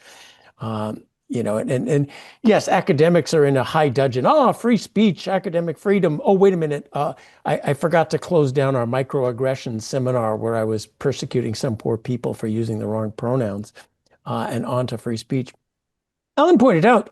And yes, academics are in a high dudgeon. Oh, free speech, academic freedom. Oh, wait a minute. I forgot to close down our microaggressions seminar where I was persecuting some poor people for using the wrong pronouns, and on to free speech. Alan pointed out,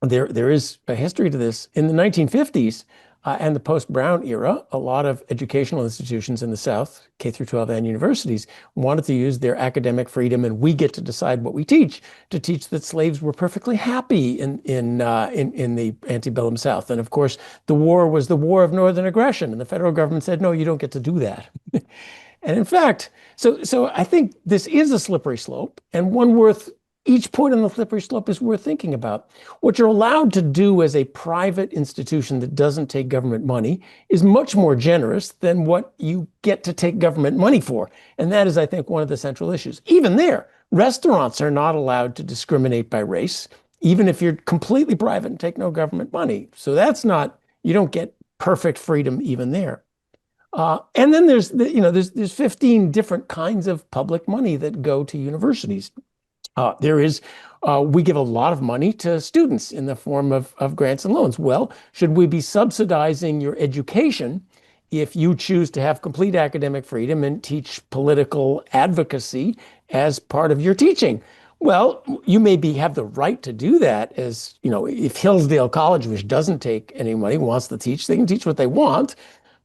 there is a history to this. In the 1950s and the post-Brown era, a lot of educational institutions in the South, K through 12 and universities, wanted to use their academic freedom, and we get to decide what we teach, to teach that slaves were perfectly happy in the antebellum South. And of course, the war was the war of Northern aggression, and the federal government said, no, you don't get to do that. And in fact, so I think this is a slippery slope, and each point on the slippery slope is worth thinking about. What you're allowed to do as a private institution that doesn't take government money is much more generous than what you get to take government money for. And that is, I think, one of the central issues. Even there, restaurants are not allowed to discriminate by race, even if you're completely private and take no government money. So you don't get perfect freedom even there. And then there's 15 different kinds of public money that go to universities. We give a lot of money to students in the form of grants and loans. Well, should we be subsidizing your education if you choose to have complete academic freedom and teach political advocacy as part of your teaching? Well, you have the right to do that, as if Hillsdale College, which doesn't take any money, wants to teach, they can teach what they want,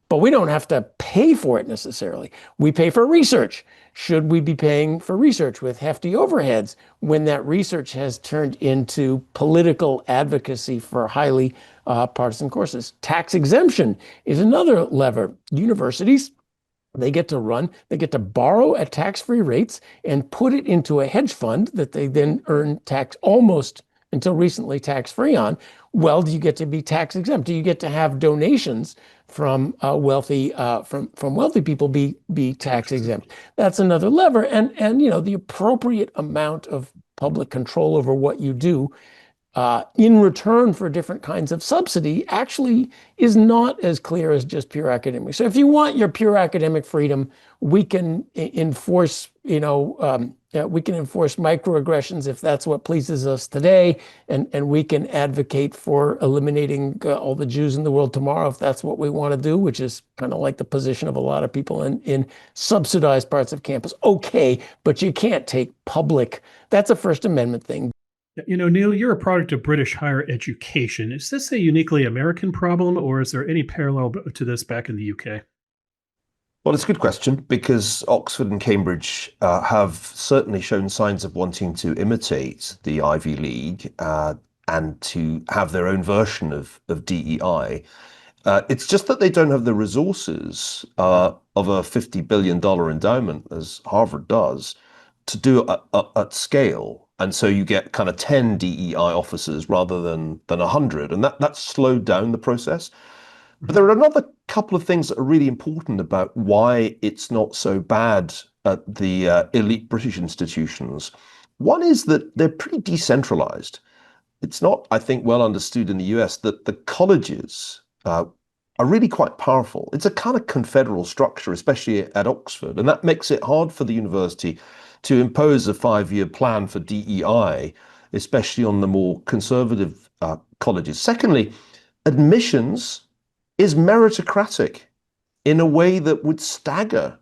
but we don't have to pay for it necessarily. We pay for research. Should we be paying for research with hefty overheads when that research has turned into political advocacy for highly partisan courses? Tax exemption is another lever. Universities, they get to borrow at tax-free rates and put it into a hedge fund that they then earn tax almost until recently tax-free on. Well, do you get to be tax exempt? Do you get to have donations from wealthy people be tax exempt? That's another lever. And the appropriate amount of public control over what you do in return for different kinds of subsidy actually is not as clear as just pure academic. So if you want your pure academic freedom, we can enforce, microaggressions if that's what pleases us today, and we can advocate for eliminating all the Jews in the world tomorrow if that's what we want to do, which is kind of like the position of a lot of people in subsidized parts of campus. Okay, but you can't take public. That's a First Amendment thing. Neil, you're a product of British higher education. Is this a uniquely American problem, or is there any parallel to this back in the UK? Well, it's a good question, because Oxford and Cambridge have certainly shown signs of wanting to imitate the Ivy League and to have their own version of DEI. It's just that they don't have the resources of a $50 billion endowment, as Harvard does, to do it at scale. And so you get kind of 10 DEI officers rather than 100. And that slowed down the process. But there are another couple of things that are really important about why it's not so bad at the elite British institutions. One is that they're pretty decentralized. It's not, I think, well understood in the US that the colleges are really quite powerful. It's a kind of confederal structure, especially at Oxford. And that makes it hard for the university to impose a 5-year plan for DEI, especially on the more conservative colleges. Secondly, admissions is meritocratic in a way that would stagger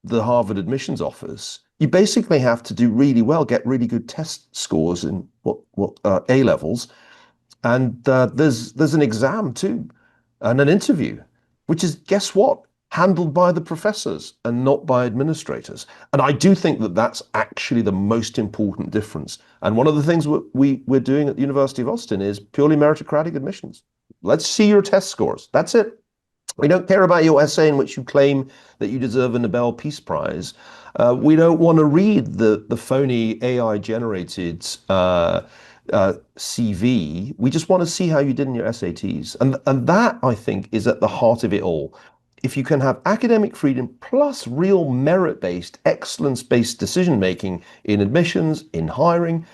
the Harvard admissions office. You basically have to do really well, get really good test scores in what A levels, and there's an exam too, and an interview, which is, guess what, handled by the professors and not by administrators. And I do think that that's actually the most important difference. And one of the things we're doing at the University of Austin is purely meritocratic admissions. Let's see your test scores. That's it. We don't care about your essay in which you claim that you deserve a Nobel Peace Prize. We don't want to read the phony AI-generated CV. We just want to see how you did in your SATs. And that, I think, is at the heart of it all. If you can have academic freedom plus real merit-based, excellence-based decision-making in admissions, in hiring,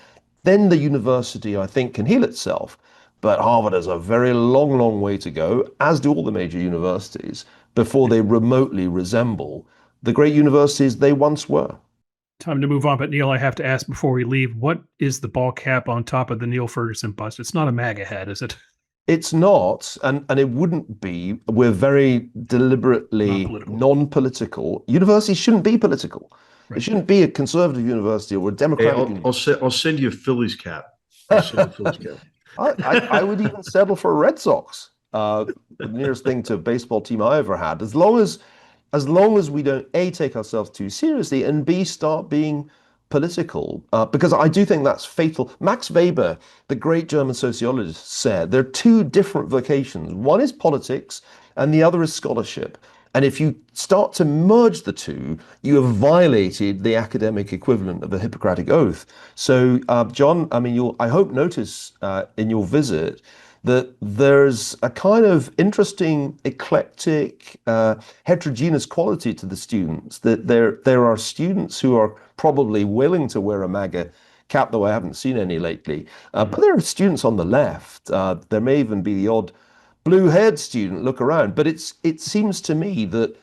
then the university, I think, can heal itself. But Harvard has a very long, long way to go, as do all the major universities. before they remotely resemble the great universities they once were. Time to move on, but Neil, I have to ask before we leave, what is the ball cap on top of the Neil Ferguson bust? It's not a MAGA hat, is it? It's not, and it wouldn't be. We're very deliberately non-political. Universities shouldn't be political. Right. It shouldn't be a conservative university or a democratic university. I'll send you a Phillies cap. I would even settle for a Red Sox, the nearest thing to a baseball team I ever had. As long as we don't A, take ourselves too seriously, and B, start being political, because I do think that's fatal. Max Weber, the great German sociologist, said there are two different vocations. One is politics and the other is scholarship. And if you start to merge the two, you have violated the academic equivalent of a Hippocratic Oath. So, John, I mean, you'll, I hope, notice in your visit that there's a kind of interesting, eclectic, heterogeneous quality to the students, that there are students who are probably willing to wear a MAGA cap, though I haven't seen any lately. But there are students on the left. There may even be the odd blue-haired student. Look around. But it seems to me that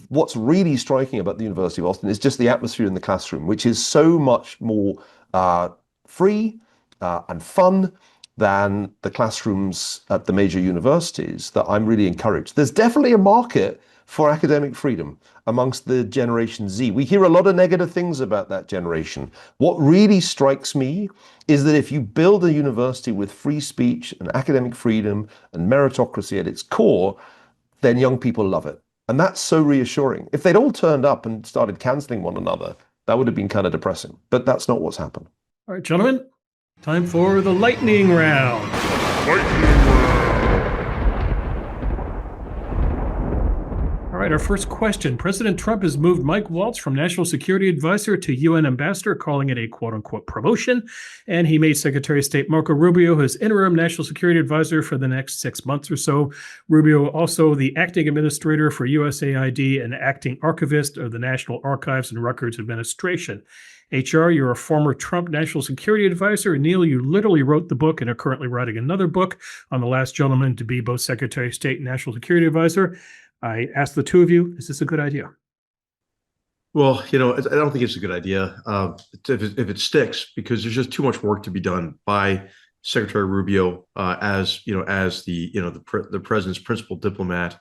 what's really striking about the University of Austin is just the atmosphere in the classroom, which is so much more free and fun than the classrooms at the major universities, that I'm really encouraged. There's definitely a market for academic freedom amongst the Generation Z. We hear a lot of negative things about that generation. What really strikes me is that if you build a university with free speech and academic freedom and meritocracy at its core, then young people love it. And that's so reassuring. If they'd all turned up and started canceling one another, that would have been kind of depressing. But that's not what's happened. All right, gentlemen, time for the lightning round. All right, our first question. President Trump has moved Mike Waltz from National Security Advisor to UN Ambassador, calling it a quote-unquote promotion. And he made Secretary of State Marco Rubio his interim National Security Advisor for the next 6 months or so. Rubio, also the acting administrator for USAID and acting archivist of the National Archives and Records Administration. HR, you're a former Trump National Security Advisor. Neil, you literally wrote the book and are currently writing another book on the last gentleman to be both Secretary of State and National Security Advisor. I asked the two of you, is this a good idea? Well, I don't think it's a good idea if it sticks, because there's just too much work to be done by Secretary Rubio as the president's principal diplomat,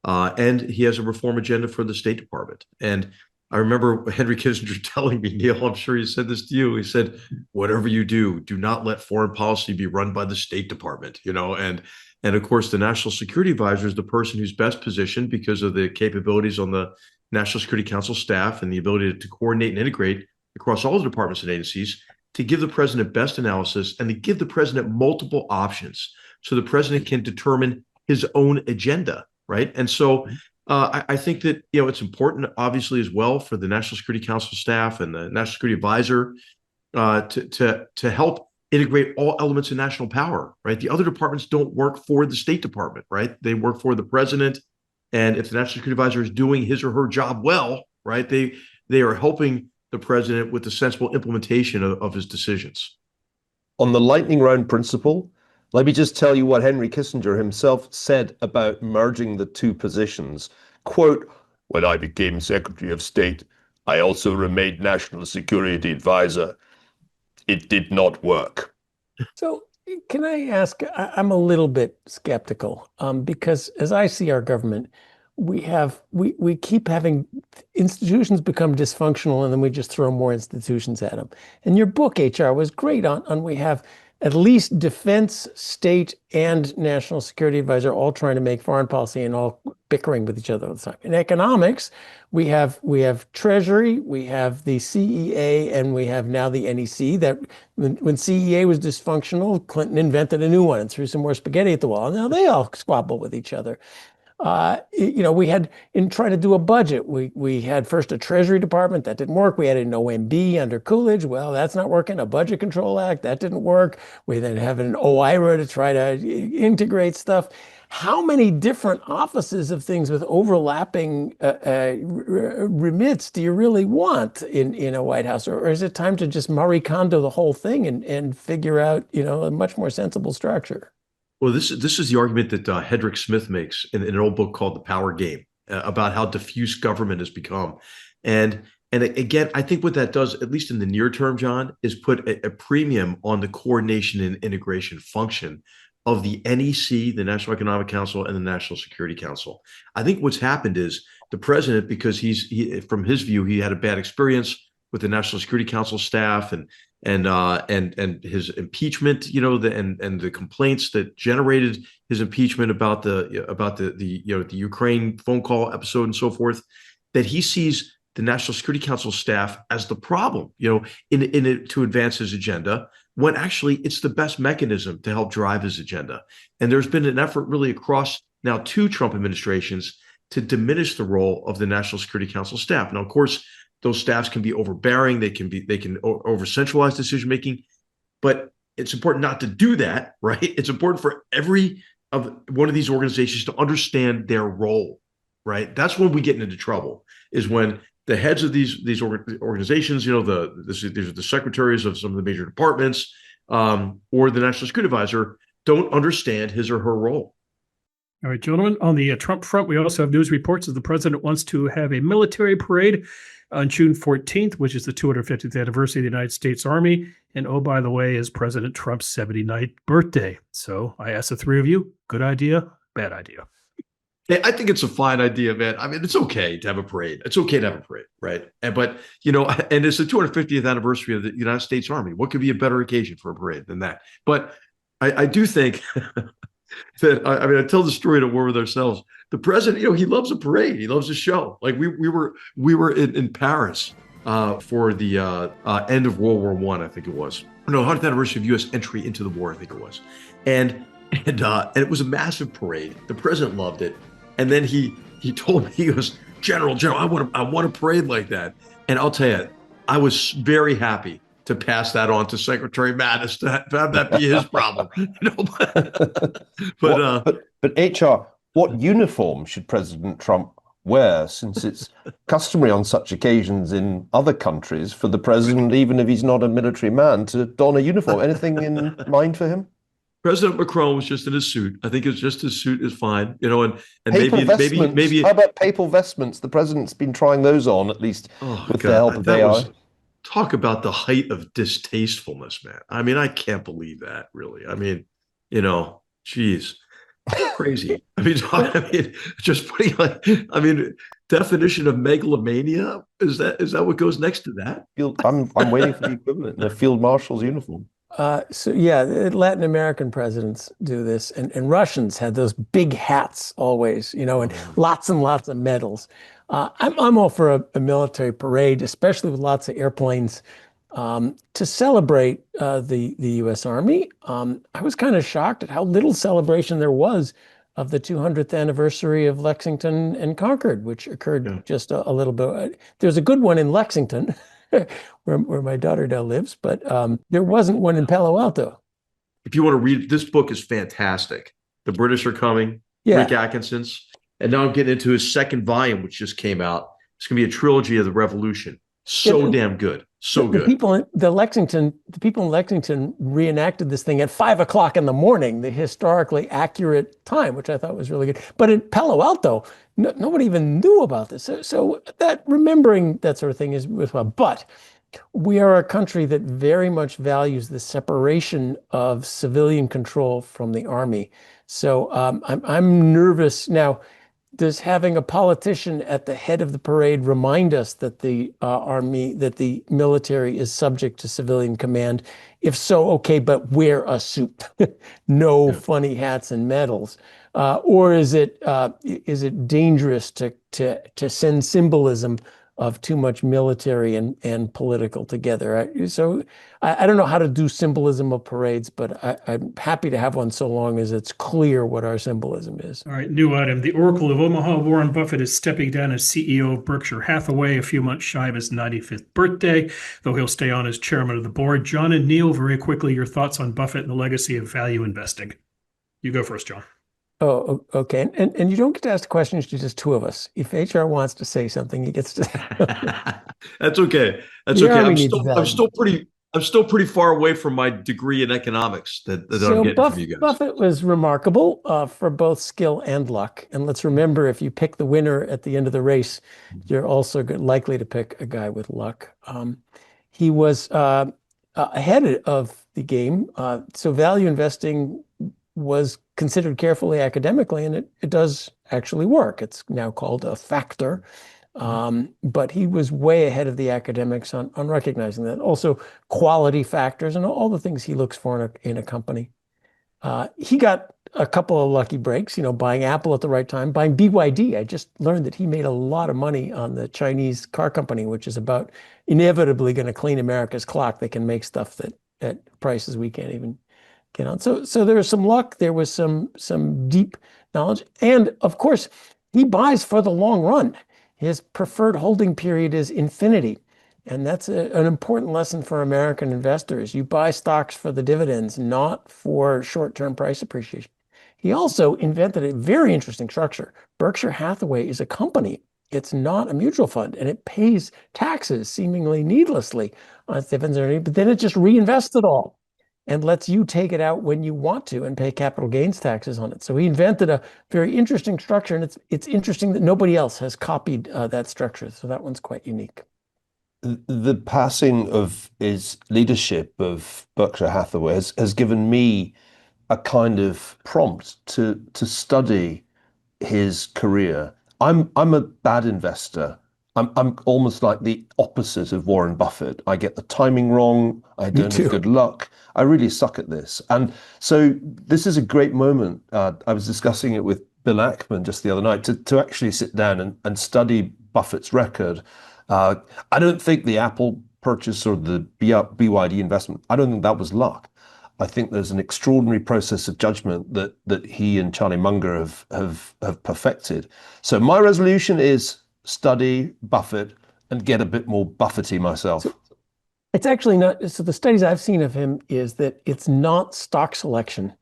and he has a reform agenda for the State Department. And I remember Henry Kissinger telling me, Neil, I'm sure he said this to you. He said, "Whatever you do not let foreign policy be run by the State Department." And of course, the National Security Advisor is the person who's best positioned because of the capabilities on the National Security Council staff and the ability to coordinate and integrate across all the departments and agencies to give the president best analysis and to give the president multiple options so the president can determine his own agenda, right? And so I think that it's important, obviously, as well, for the National Security Council staff and the National Security Advisor to help integrate all elements of national power, right? The other departments don't work for the State Department, right? They work for the president. And if the National Security Advisor is doing his or her job well, right, they are helping the president with the sensible implementation of his decisions. On the lightning round principle, let me just tell you what Henry Kissinger himself said about merging the two positions. Quote, "When I became Secretary of State, I also remained National Security Advisor. It did not work." So can I ask, I'm a little bit skeptical because as I see our government, we keep having institutions become dysfunctional and then we just throw more institutions at them. And your book, HR, was great on we have at least defense, state, and national security advisor all trying to make foreign policy and all bickering with each other all the time. In economics, we have Treasury, we have the CEA, and we have now the NEC. That when CEA was dysfunctional, Clinton invented a new one and threw some more spaghetti at the wall. Now they all squabble with each other. We had, in trying to do a budget, we had first a Treasury Department that didn't work. We had an OMB under Coolidge. Well, that's not working. A Budget Control Act, that didn't work. We then have an OIRA to try to integrate stuff. How many different offices of things with overlapping remits do you really want in a White House? Or is it time to just Marie Kondo the whole thing and figure out, a much more sensible structure? Well, this is the argument that Hedrick Smith makes in an old book called The Power Game, about how diffuse government has become. And again, I think what that does, at least in the near term, John, is put a premium on the coordination and integration function of the NEC, the National Economic Council, and the National Security Council. I think what's happened is the president, because from his view, he had a bad experience with the National Security Council staff and his impeachment, and the complaints that generated his impeachment about the Ukraine phone call episode and so forth, that he sees the National Security Council staff as the problem, in it to advance his agenda, when actually it's the best mechanism to help drive his agenda. And there's been an effort really across now 2 Trump administrations to diminish the role of the National Security Council staff. Now, of course, those staffs can be overbearing. They can over centralize decision making, but it's important not to do that, right? It's important for every one of these organizations to understand their role, right? That's when we get into trouble, is when the heads of these organizations, these are the secretaries of some of the major departments, or the National Security Advisor, don't understand his or her role. All right, gentlemen, on the Trump front, we also have news reports that the president wants to have a military parade on June 14th, which is the 250th anniversary of the United States Army. And oh, by the way, is President Trump's 79th birthday. So I ask the 3 of you, good idea, bad idea? I think it's a fine idea, man. I mean, it's okay to have a parade. It's okay to have a parade, right? But and it's the 250th anniversary of the United States Army. What could be a better occasion for a parade than that? But I do think that, I tell the story to war with ourselves. The president, he loves a parade. He loves a show. Like we were in Paris for the end of World War I think it was. No, 100th anniversary of U.S. entry into the war, I think it was. And it was a massive parade. The president loved it. And then he told me, he goes, General, I want a parade like that. And I'll tell you, I was very happy to pass that on to Secretary Mattis to have that be his problem. But HR, what uniform should President Trump wear, since it's customary on such occasions in other countries for the president, even if he's not a military man, to don a uniform? Anything in mind for him? President Macron was just in his suit. I think it's just his suit is fine, and maybe. How about papal vestments? The president's been trying those on, at least with the help of AI. Talk about the height of distastefulness, man. I mean, I can't believe that, really. I mean, geez, crazy. Just putting definition of megalomania, is that what goes next to that? I'm waiting for the equivalent in a field marshal's uniform. So yeah, Latin American presidents do this, and Russians had those big hats always, and lots and lots of medals. I'm all for a military parade, especially with lots of airplanes, to celebrate the U.S. Army. I was kind of shocked at how little celebration there was of the 200th anniversary of Lexington and Concord, which occurred just a little bit. There's a good one in Lexington, where my daughter now lives, but there wasn't one in Palo Alto. If you want to read, this book is fantastic. The British Are Coming, Rick Atkinson's. And now I'm getting into his 2nd volume, which just came out. It's going to be a trilogy of the Revolution. Damn good. So good. The people in Lexington reenacted this thing at 5:00 in the morning, the historically accurate time, which I thought was really good. But in Palo Alto, nobody even knew about this. So that remembering that sort of thing is worthwhile. But we are a country that very much values the separation of civilian control from the army. So I'm nervous now. Does having a politician at the head of the parade remind us that the army, that the military is subject to civilian command? If so, okay, but wear a suit, no funny hats and medals. Or is it dangerous to send symbolism of too much military and political together? So I don't know how to do symbolism of parades, but I'm happy to have one so long as it's clear what our symbolism is. All right, new item. The Oracle of Omaha, Warren Buffett, is stepping down as CEO of Berkshire Hathaway a few months shy of his 95th birthday, though he'll stay on as chairman of the board. John and Neil, very quickly, your thoughts on Buffett and the legacy of value investing. You go first, John. Oh, okay. And you don't get to ask questions to just 2 of us. If HR wants to say something, he gets to. That's okay. That's okay. I'm still I'm still pretty far away from my degree in economics that I'm getting from you guys. Buffett was remarkable for both skill and luck. And let's remember, if you pick the winner at the end of the race, you're also likely to pick a guy with luck. He was ahead of the game. So value investing was considered carefully academically, and it does actually work. It's now called a factor. But he was way ahead of the academics on recognizing that. Also, quality factors and all the things he looks for in a company. He got a couple of lucky breaks, buying Apple at the right time, buying BYD. I just learned that he made a lot of money on the Chinese car company, which is about inevitably going to clean America's clock. They can make stuff that at prices we can't even get on. So there was some luck. There was some deep knowledge. And of course, he buys for the long run. His preferred holding period is infinity. And that's an important lesson for American investors. You buy stocks for the dividends, not for short-term price appreciation. He also invented a very interesting structure. Berkshire Hathaway is a company. It's not a mutual fund, and it pays taxes seemingly needlessly on its dividends, but then it just reinvests it all and lets you take it out when you want to and pay capital gains taxes on it. So he invented a very interesting structure, and it's interesting that nobody else has copied that structure. So that one's quite unique. The passing of his leadership of Berkshire Hathaway has given me a kind of prompt to study his career. I'm a bad investor. I'm almost like the opposite of Warren Buffett. I get the timing wrong. I don't have good luck. I really suck at this. And so this is a great moment. I was discussing it with Bill Ackman just the other night to actually sit down and study Buffett's record. I don't think the Apple purchase or the BYD investment, I don't think that was luck. I think there's an extraordinary process of judgment that he and Charlie Munger have perfected. So my resolution is study Buffett and get a bit more Buffetty myself. So it's actually not. So the studies I've seen of him is that it's not stock selection.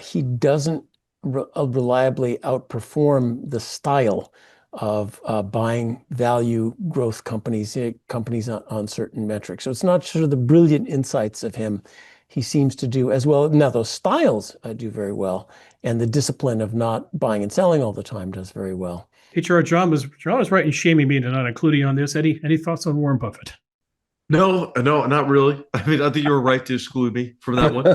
He doesn't reliably outperform the style of buying value growth companies on certain metrics. So it's not sort of the brilliant insights of him. He seems to do as well. Now those styles do very well, and the discipline of not buying and selling all the time does very well. HR, John was right in shaming me to not include you on this. Any thoughts on Warren Buffett? No, not really. I mean, I think you were right to exclude me from that one.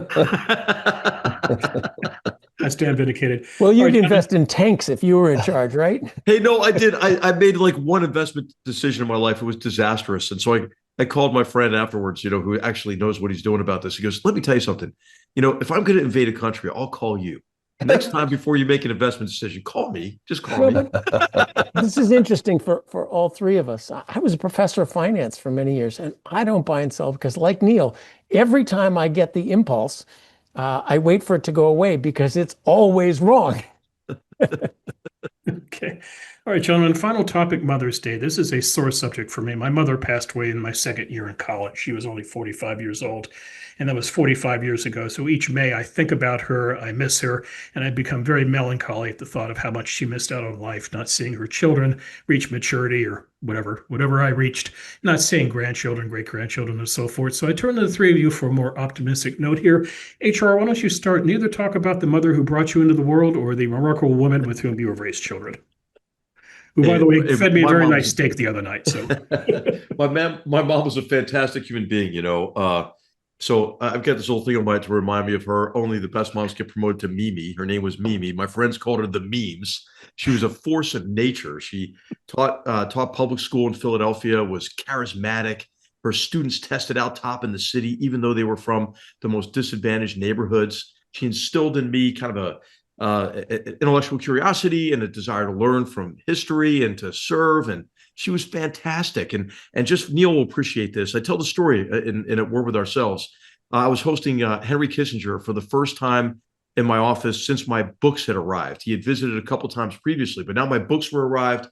I stand vindicated. Well, you'd invest in tanks if you were in charge, right? Hey, no, I did. I made like one investment decision in my life. It was disastrous. And so I called my friend afterwards, who actually knows what he's doing about this. He goes, let me tell you something. If I'm going to invade a country, I'll call you. Next time before you make an investment decision, call me. Just call me. This is interesting for all three of us. I was a professor of finance for many years, and I don't buy and sell because, like Neil, every time I get the impulse, I wait for it to go away because it's always wrong. Okay. All right, gentlemen, final topic, Mother's Day. This is a sore subject for me. My mother passed away in my second year in college. She was only 45 years old, and that was 45 years ago. So each May I think about her, I miss her, and I become very melancholy at the thought of how much she missed out on life, not seeing her children reach maturity or whatever I reached, not seeing grandchildren, great-grandchildren, and so forth. So I turn to the three of you for a more optimistic note here. HR, why don't you start and either talk about the mother who brought you into the world or the remarkable woman with whom you have raised children? Who, by the way, fed me a very nice steak the other night. So my mom was a fantastic human being, So I've got this whole thing on my to remind me of her. Only the best moms get promoted to Mimi. Her name was Mimi. My friends called her the Memes. She was a force of nature. She taught public school in Philadelphia, was charismatic. Her students tested out top in the city, even though they were from the most disadvantaged neighborhoods. She instilled in me kind of intellectual curiosity and a desire to learn from history and to serve. And she was fantastic. And just Neil will appreciate this. I tell the story in A Word with Ourselves. I was hosting Henry Kissinger for the first time in my office since my books had arrived. He had visited a couple times previously, but now my books were arrived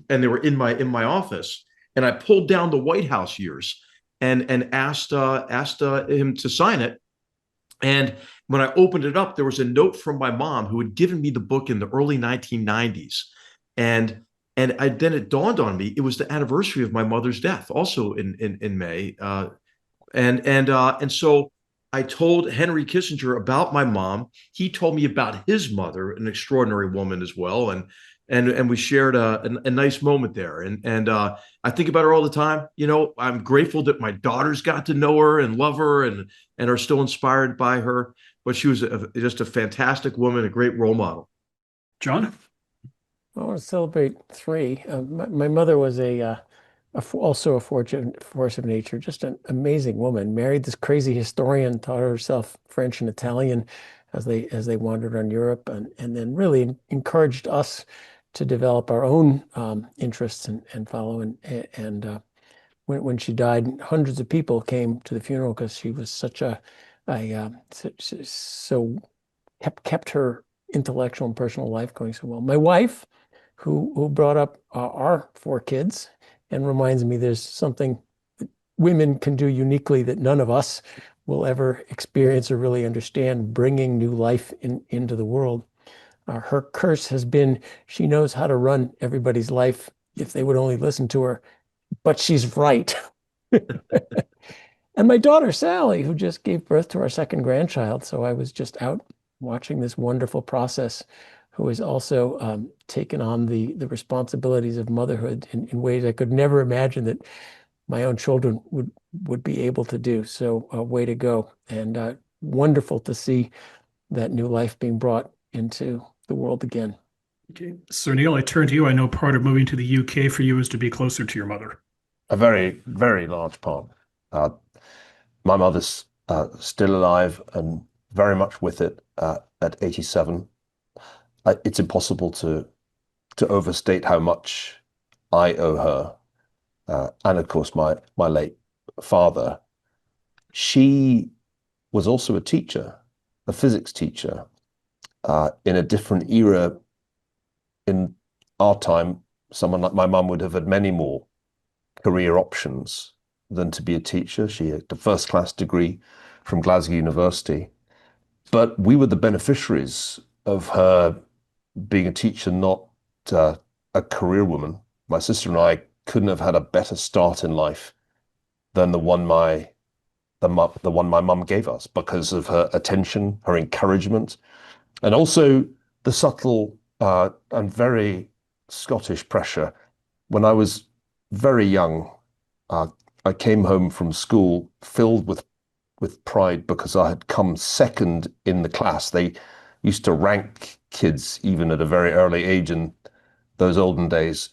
and they were in my office. And I pulled down the White House years and asked him to sign it. And when I opened it up, there was a note from my mom who had given me the book in the early 1990s. And then it dawned on me, it was the anniversary of my mother's death, also in May. And so I told Henry Kissinger about my mom. He told me about his mother, an extraordinary woman as well, and we shared a nice moment there. And I think about her all the time. I'm grateful that my daughters got to know her and love her and are still inspired by her. But she was just a fantastic woman, a great role model. John? I want to celebrate three. My mother was also a force of nature, just an amazing woman. Married this crazy historian, taught herself French and Italian as they wandered around Europe, and then really encouraged us to develop our own interests and follow. And when she died, hundreds of people came to the funeral because she was such so kept her intellectual and personal life going so well. My wife, who brought up our four kids, and reminds me there's something that women can do uniquely that none of us will ever experience or really understand, bringing new life into the world. Her curse has been she knows how to run everybody's life if they would only listen to her, but she's right. And my daughter, Sally, who just gave birth to our second grandchild. So I was just out watching this wonderful process, who has also taken on the responsibilities of motherhood in ways I could never imagine that my own children would be able to do. So way to go. And wonderful to see that new life being brought into the world again. Okay. So Neil, I turn to you. I know part of moving to the UK for you is to be closer to your mother. A very, very large part. My mother's still alive and very much with it at 87. It's impossible to overstate how much I owe her. And of course, my late father. She was also a teacher, a physics teacher, in a different era. In our time, someone like my mum would have had many more career options than to be a teacher. She had a first-class degree from Glasgow University. But we were the beneficiaries of her being a teacher, not a career woman. My sister and I couldn't have had a better start in life than the one my mum gave us, because of her attention, her encouragement, and also the subtle and very Scottish pressure. When I was very young, I came home from school filled with pride because I had come second in the class. They used to rank kids even at a very early age in those olden days.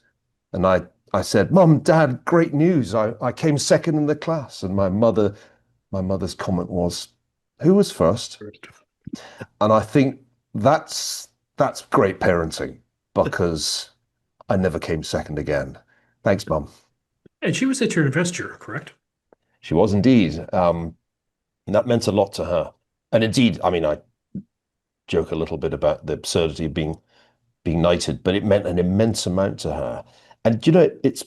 And I said, "Mum, Dad, great news. I came second in the class." And my mother's comment was, "Who was first?" And I think that's great parenting, because I never came second again. Thanks, Mum. And she was at your investor, correct? She was indeed. And that meant a lot to her. And indeed, I mean, I joke a little bit about the absurdity of being knighted, but it meant an immense amount to her. And it's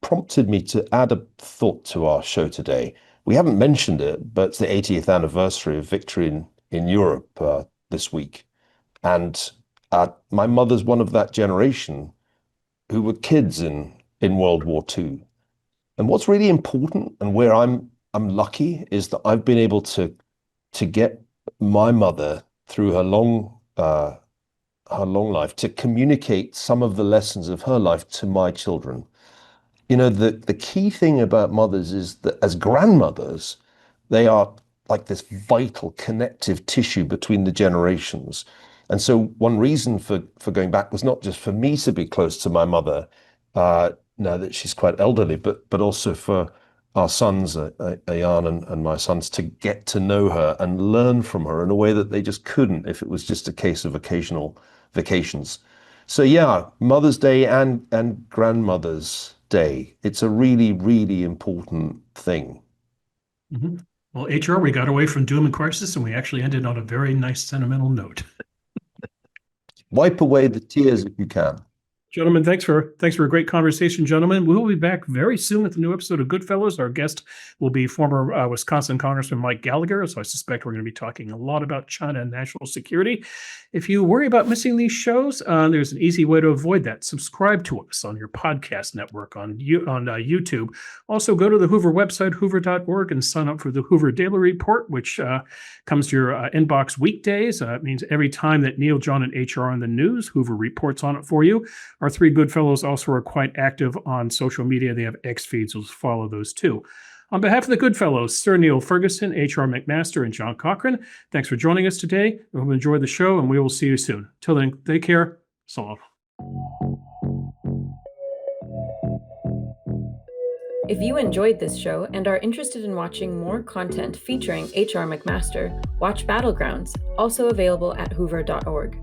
prompted me to add a thought to our show today. We haven't mentioned it, but it's the 80th anniversary of victory in Europe this week. And my mother's one of that generation who were kids in World War II. And what's really important, and where I'm lucky, is that I've been able to get my mother through her long life to communicate some of the lessons of her life to my children. The key thing about mothers is that as grandmothers, they are like this vital connective tissue between the generations. And so one reason for going back was not just for me to be close to my mother, now that she's quite elderly, but also for our sons, Ayan and my sons, to get to know her and learn from her in a way that they just couldn't if it was just a case of occasional vacations. So yeah, Mother's Day and Grandmother's Day. It's a really, really important thing. Mm-hmm. Well, HR, we got away from doom and crisis, and we actually ended on a very nice sentimental note. Wipe away the tears if you can. Gentlemen, thanks for a great conversation, gentlemen. We will be back very soon with a new episode of GoodFellows. Our guest will be former Wisconsin Congressman Mike Gallagher, so I suspect we're going to be talking a lot about China and national security. If you worry about missing these shows, there's an easy way to avoid that. Subscribe to us on your podcast network on YouTube. Also, go to the Hoover website, hoover.org, and sign up for the Hoover Daily Report, which comes to your inbox weekdays. It means every time that Neil, John, and HR are on the news, Hoover reports on it for you. Our three good fellows also are quite active on social media. They have X feeds, so follow those too. On behalf of the good fellows, Sir Neil Ferguson, HR McMaster, and John Cochran, thanks for joining us today. We hope you enjoyed the show, and we will see you soon. Till then, take care. So long. If you enjoyed this show and are interested in watching more content featuring HR McMaster, watch Battlegrounds, also available at hoover.org.